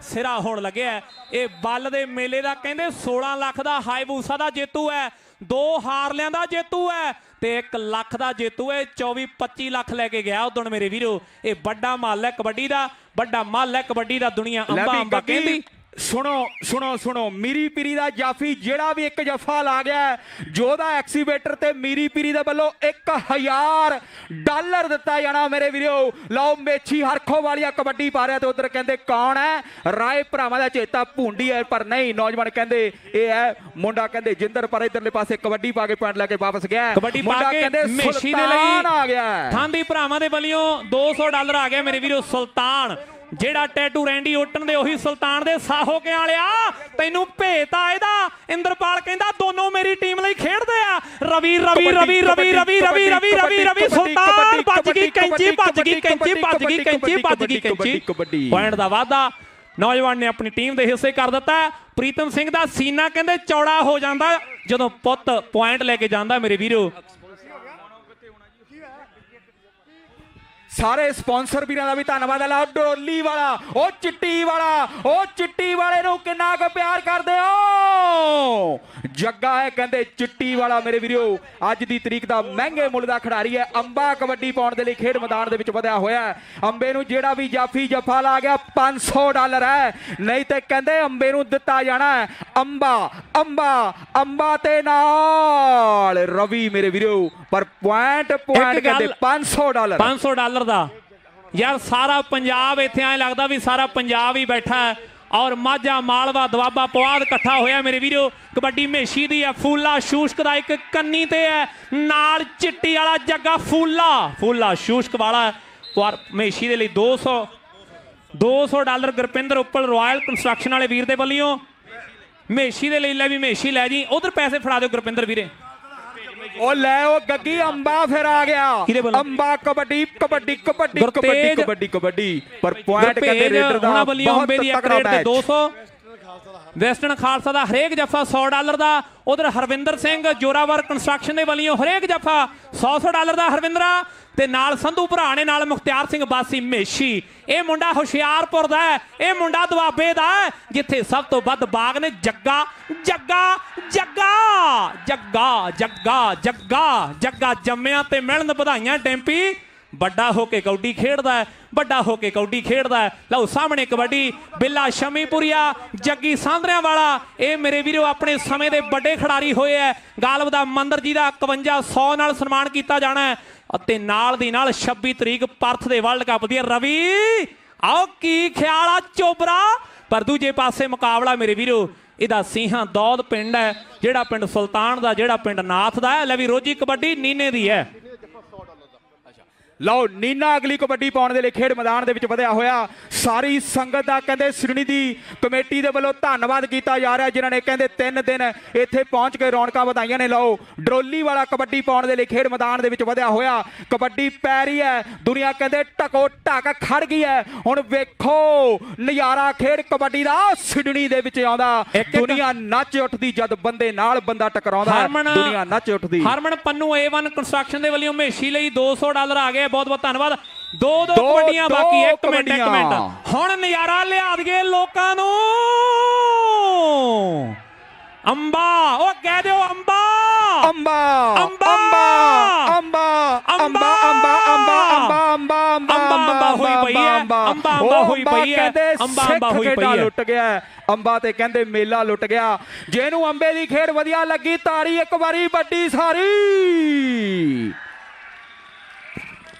ਸਿਰਾ ਹੋਣ ਲੱਗਿਆ। ਇਹ ਬੱਲ ਦੇ ਮੇਲੇ ਦਾ ਕਹਿੰਦੇ 16 ਲੱਖ ਦਾ ਹਾਈਬੂਸਾ ਦਾ ਜੇਤੂ ਹੈ, 2 ਹਾਰਲਿਆਂ ਦਾ ਜੇਤੂ ਹੈ ਤੇ 1 ਲੱਖ ਦਾ ਜੇਤੂ ਹੈ। 24-25 ਲੱਖ ਲੈ ਕੇ ਗਿਆ ਉਦੋਂ ਮੇਰੇ ਵੀਰੋ। ਇਹ ਵੱਡਾ ਮੱਲ ਹੈ ਕਬੱਡੀ ਦਾ, ਵੱਡਾ ਮੱਲ ਹੈ ਕਬੱਡੀ ਦਾ। ਦੁਨੀਆ ਅੰਬਾ ਕਹਿੰਦੀ। ਸੁਣੋ ਮੀਰੀ ਪੀਰੀ ਦਾ ਜਾਫੀ ਜਿਹੜਾ ਵੀ 1 ਜੱਫਾ ਲਾ ਗਿਆ, ਜੋਧਾ ਐਕਸੀਵੇਟਰ ਤੇ ਮੀਰੀ ਪੀਰੀ ਦੇ ਵੱਲੋਂ $1000 ਦਿੱਤਾ ਜਾਣਾ ਮੇਰੇ ਵੀਰੋ। ਲਓ ਮੇਛੀ ਹਰਖੋ ਵਾਲੀਆ ਕਬੱਡੀ ਪਾ ਰਿਹਾ ਤੇ ਉਧਰ ਕਹਿੰਦੇ ਕੌਣ ਹੈ? ਰਾਏ ਭਰਾਵਾਂ ਦਾ ਚੇਤਾ ਭੁੰਡੀ ਹੈ, ਪਰ ਨਹੀਂ, ਨੌਜਵਾਨ ਕਹਿੰਦੇ ਇਹ ਹੈ ਮੁੰਡਾ ਕਹਿੰਦੇ ਜਿੰਦਰ, ਪਰ ਇਧਰਲੇ ਪਾਸੇ ਕਬੱਡੀ ਪਾ ਕੇ ਪੁਆਇੰਟ ਲੈ ਕੇ ਵਾਪਸ ਗਿਆ। ਕਬੱਡੀ ਪਾ ਕੇ ਮੇਛੀ ਦੇ ਲਈ ਆ ਗਿਆ। ਥਾਂਦੀ ਭਰਾਵਾਂ ਦੇ ਵੱਲੋਂ $200 ਆ ਗਿਆ ਮੇਰੇ ਵੀਰੋ। ਸੁਲਤਾਨ ਜਿਹੜਾ ਟੈਟੂ ਰੈਂਡੀ ਓਟਨ ਦੇ ਉਹੀ ਸੁਲਤਾਨ ਦੇ ਸਾਹੋ ਕੇ ਵਾਲਿਆ, ਤੈਨੂੰ ਭੇਤ ਆ ਇਹਦਾ। ਇੰਦਰਪਾਲ ਕਹਿੰਦਾ ਦੋਨੋਂ ਮੇਰੀ ਟੀਮ ਲਈ ਖੇਡਦੇ ਆ। ਰਵੀ ਸੁਲਤਾਨ ਭੱਜ ਗਈ ਕੈਂਚੀ। ਪੁਆਇੰਟ ਦਾ ਵਾਧਾ ਨੌਜਵਾਨ ਨੇ ਆਪਣੀ ਟੀਮ ਦੇ ਹਿੱਸੇ ਕਰ ਦਿੱਤਾ। ਪ੍ਰੀਤਮ ਸਿੰਘ ਦਾ ਸੀਨਾ ਕਹਿੰਦੇ ਚੌੜਾ ਹੋ ਜਾਂਦਾ ਜਦੋਂ ਪੁੱਤ ਪੁਆਇੰਟ ਲੈ ਕੇ ਜਾਂਦਾ ਮੇਰੇ ਵੀਰੋ। ਸਾਰੇ ਸਪਾਂਸਰ ਵੀਰਾਂ ਦਾ ਵੀ ਧੰਨਵਾਦ ਹੈ। ਲਾ ਡੋਲੀ ਵਾਲਾ, ਉਹ ਚਿੱਟੀ ਵਾਲੇ ਨੂੰ ਕਿੰਨਾ ਕੁ ਪਿਆਰ ਕਰਦੇ ਹੋ? ਜੱਗਾ ਹੈ ਕਹਿੰਦੇ ਚਿੱਟੀ ਵਾਲਾ ਮੇਰੇ ਵੀਰੋ। ਅੱਜ ਦੀ ਤਰੀਕ ਦਾ ਮਹਿੰਗੇ ਮੁੱਲ ਦਾ ਖਿਡਾਰੀ ਹੈ। ਅੰਬਾ ਕਬੱਡੀ ਪਾਉਣ ਦੇ ਲਈ ਖੇਡ ਮੈਦਾਨ ਦੇ ਵਿੱਚ ਵਧਿਆ ਹੋਇਆ। ਅੰਬੇ ਨੂੰ ਜਿਹੜਾ ਵੀ ਜਾਫੀ ਜੱਫਾ ਲਾ ਗਿਆ $500 ਹੈ, ਨਹੀਂ ਤੇ ਕਹਿੰਦੇ ਅੰਬੇ ਨੂੰ ਦਿੱਤਾ ਜਾਣਾ ਹੈ ਅੰਬਾ ਤੇ ਨਾਲ ਰਵੀ ਮੇਰੇ ਵੀਰੋ। ਪਰ ਪੁਆਇੰਟ ਕਹਿੰਦੇ $500 ਦਾ। ਯਾਰ ਸਾਰਾ ਪੰਜਾਬ ਇੱਥੇ ਐ ਲੱਗਦਾ ਵੀ ਸਾਰਾ ਪੰਜਾਬ ਹੀ ਬੈਠਾ ਹੈ। ਔਰ ਮਾਝਾ ਮਾਲਵਾ ਦੁਆਬਾ ਪੁਆਧ ਇਕੱਠਾ ਹੋਇਆ ਮੇਰੇ ਵੀਰੋ। ਕਬੱਡੀ ਮੇਸ਼ੀ ਦੀ ਹੈ। ਫੂਲਾ ਸ਼ੂਸ਼ਕ ਦਾ ਇੱਕ ਕੰਨੀ ਤੇ ਹੈ, ਨਾਲ ਚਿੱਟੀ ਵਾਲਾ ਜੱਗਾ ਫੂਲਾ ਸ਼ੂਸ਼ਕ ਵਾਲਾ। ਪਰ ਮੇਸ਼ੀ ਦੇ ਲਈ $200 ਗੁਰਪਿੰਦਰ ਉੱਪਲ ਰਾਇਲ ਕੰਸਟਰਕਸ਼ਨ ਵਾਲੇ ਵੀਰ ਦੇ ਵੱਲੋਂ ਮੇਸ਼ੀ ਦੇ ਲਈ। ਲੈ ਵੀ ਮੇਸ਼ੀ ਲੈ ਜੀ, ਉਧਰ ਪੈਸੇ ਫੜਾ ਦਿਓ ਗੁਰਪਿੰਦਰ ਵੀਰੇ। ਉਹ ਲੈ ਉਹ ਗੱਗੀ ਅੰਬਾ ਫਿਰ ਆ ਗਿਆ। ਅੰਬਾ ਕਬੱਡੀ ਪਰ ਪੁਆਇੰਟ ਕਹਿੰਦੇ ਰੇਡਰ ਦਾ ਬਹੁਤ ਤਕੜਾ ਮੈਚ। 200 ਵੈਸਟਰਨ ਖਾਲਸਾ ਦਾ ਹਰੇਕ ਜੱਫਾ $100 ਦਾ। ਉਧਰ ਹਰਵਿੰਦਰ ਸਿੰਘ ਜੋਰਾਵਰ ਕੰਸਟਰਕਸ਼ਨ ਦੇ ਵੱਲੋਂ ਹਰੇਕ ਜੱਫਾ $100 ਦਾ ਹਰਵਿੰਦਰਾ। ਤੇ ਨਾਲ ਸੰਧੂ ਭਰਾ ਨੇ, ਨਾਲ ਮੁਖਤਿਆਰ ਸਿੰਘ ਬਾਸੀ ਮੇਸ਼ੀ। ਇਹ ਮੁੰਡਾ ਹੁਸ਼ਿਆਰਪੁਰ ਦਾ ਹੈ, ਇਹ ਮੁੰਡਾ ਦੁਆਬੇ ਦਾ ਹੈ, ਜਿੱਥੇ ਸਭ ਤੋਂ ਵੱਧ ਬਾਗ ਨੇ। ਜੱਗਾ ਜੰਮਿਆ ਤੇ ਮਿਲਣ ਵਧਾਈਆਂ ਡੈਂਪੀ। ਵੱਡਾ ਹੋ ਕੇ ਕਬੱਡੀ ਖੇਡਦਾ ਹੈ। ਲਓ ਸਾਹਮਣੇ ਕਬੱਡੀ ਬਿੱਲਾ ਸ਼ਮੀਪੁਰੀਆ, ਜੱਗੀ ਸਾਂਦਰਿਆਂ ਵਾਲਾ। ਇਹ ਮੇਰੇ ਵੀਰੋ ਆਪਣੇ ਸਮੇਂ ਦੇ ਵੱਡੇ ਖਿਡਾਰੀ ਹੋਏ ਹੈ। ਗਾਲਬ ਦਾ ਮੰਦਰ ਜੀ ਦਾ 5100 ਨਾਲ ਸਨਮਾਨ ਕੀਤਾ ਜਾਣਾ ਹੈ। ਅਤੇ ਨਾਲ ਦੀ ਨਾਲ 26 ਤਰੀਕ ਪਰਥ ਦੇ ਵਰਲਡ ਕੱਪ ਦੀ। ਰਵੀ ਆਓ ਕੀ ਖਿਆਲ ਆ ਚੋਬਰਾ? ਪਰ ਦੂਜੇ ਪਾਸੇ ਮੁਕਾਬਲਾ ਮੇਰੇ ਵੀਰੋ ਇਹਦਾ ਸਿੰਘਾਂ ਦੌਦ ਪਿੰਡ ਹੈ, ਜਿਹੜਾ ਪਿੰਡ ਸੁਲਤਾਨ ਦਾ, ਜਿਹੜਾ ਪਿੰਡ ਨਾਥ ਦਾ ਹੈ। ਲੈ ਵੀ ਰੋਜੀ ਕਬੱਡੀ ਨੀਨੇ ਦੀ ਹੈ। ਲਓ ਨੀਨਾ ਅਗਲੀ ਕਬੱਡੀ ਪਾਉਣ ਦੇ ਲਈ ਖੇਡ ਮੈਦਾਨ ਦੇ ਵਿੱਚ ਵਧਿਆ ਹੋਇਆ। ਸਾਰੀ ਸੰਗਤ ਦਾ ਕਹਿੰਦੇ ਸਿਡਨੀ ਦੀ ਕਮੇਟੀ ਦੇ ਵੱਲੋਂ ਧੰਨਵਾਦ ਕੀਤਾ ਜਾ ਰਿਹਾ, ਜਿਨ੍ਹਾਂ ਨੇ ਕਹਿੰਦੇ 3 ਦਿਨ ਇੱਥੇ ਪਹੁੰਚ ਕੇ ਰੌਣਕਾਂ ਵਧਾਈਆਂ ਨੇ। ਲਓ ਡਰੋਲੀ ਵਾਲਾ ਕਬੱਡੀ ਪਾਉਣ ਦੇ ਲਈ ਖੇਡ ਮੈਦਾਨ ਦੇ ਵਿੱਚ ਵਧਿਆ ਹੋਇਆ। ਕਬੱਡੀ ਪੈ ਰਹੀ ਹੈ, ਦੁਨੀਆ ਕਹਿੰਦੇ ਢਕੋ ਢਕ ਖੜ ਗਈ ਹੈ। ਹੁਣ ਵੇਖੋ ਨਜ਼ਾਰਾ ਖੇਡ ਕਬੱਡੀ ਦਾ ਸਿਡਨੀ ਦੇ ਵਿੱਚ ਆਉਂਦਾ। ਦੁਨੀਆ ਨੱਚ ਉੱਠਦੀ ਜਦ ਬੰਦੇ ਨਾਲ ਬੰਦਾ ਟਕਰਾਉਂਦਾ, ਦੁਨੀਆ ਨੱਚ ਉੱਠਦੀ। ਹਰਮਨ ਪੰਨੂ A1 ਕੰਸਟਰਕਸ਼ਨ ਦੇ ਵੱਲੋਂ ਮੇਸ਼ੀ ਲਈ $200 ਆ ਗਏ। ਬਹੁਤ ਬਹੁਤ ਧੰਨਵਾਦ। ਦੋ ਕਬੱਡੀਆਂ ਬਾਕੀ। ਇੱਕ ਮਿੰਟ ਹੁਣ ਨਜ਼ਾਰਾ ਲਿਆ ਦਈਏ ਲੋਕਾਂ ਨੂੰ। ਅੰਬਾ, ਉਹ ਕਹਿ ਦਿਓ ਅੰਬਾ ਲੁੱਟ ਗਿਆ। ਅੰਬਾ ਤੇ ਕਹਿੰਦੇ ਮੇਲਾ ਲੁੱਟ ਗਿਆ। ਜਿਹਨੂੰ ਅੰਬੇ ਦੀ ਖੇਡ ਵਧੀਆ ਲੱਗੀ ਤਾੜੀ ਇੱਕ ਵਾਰੀ ਵੱਡੀ ਸਾਰੀ।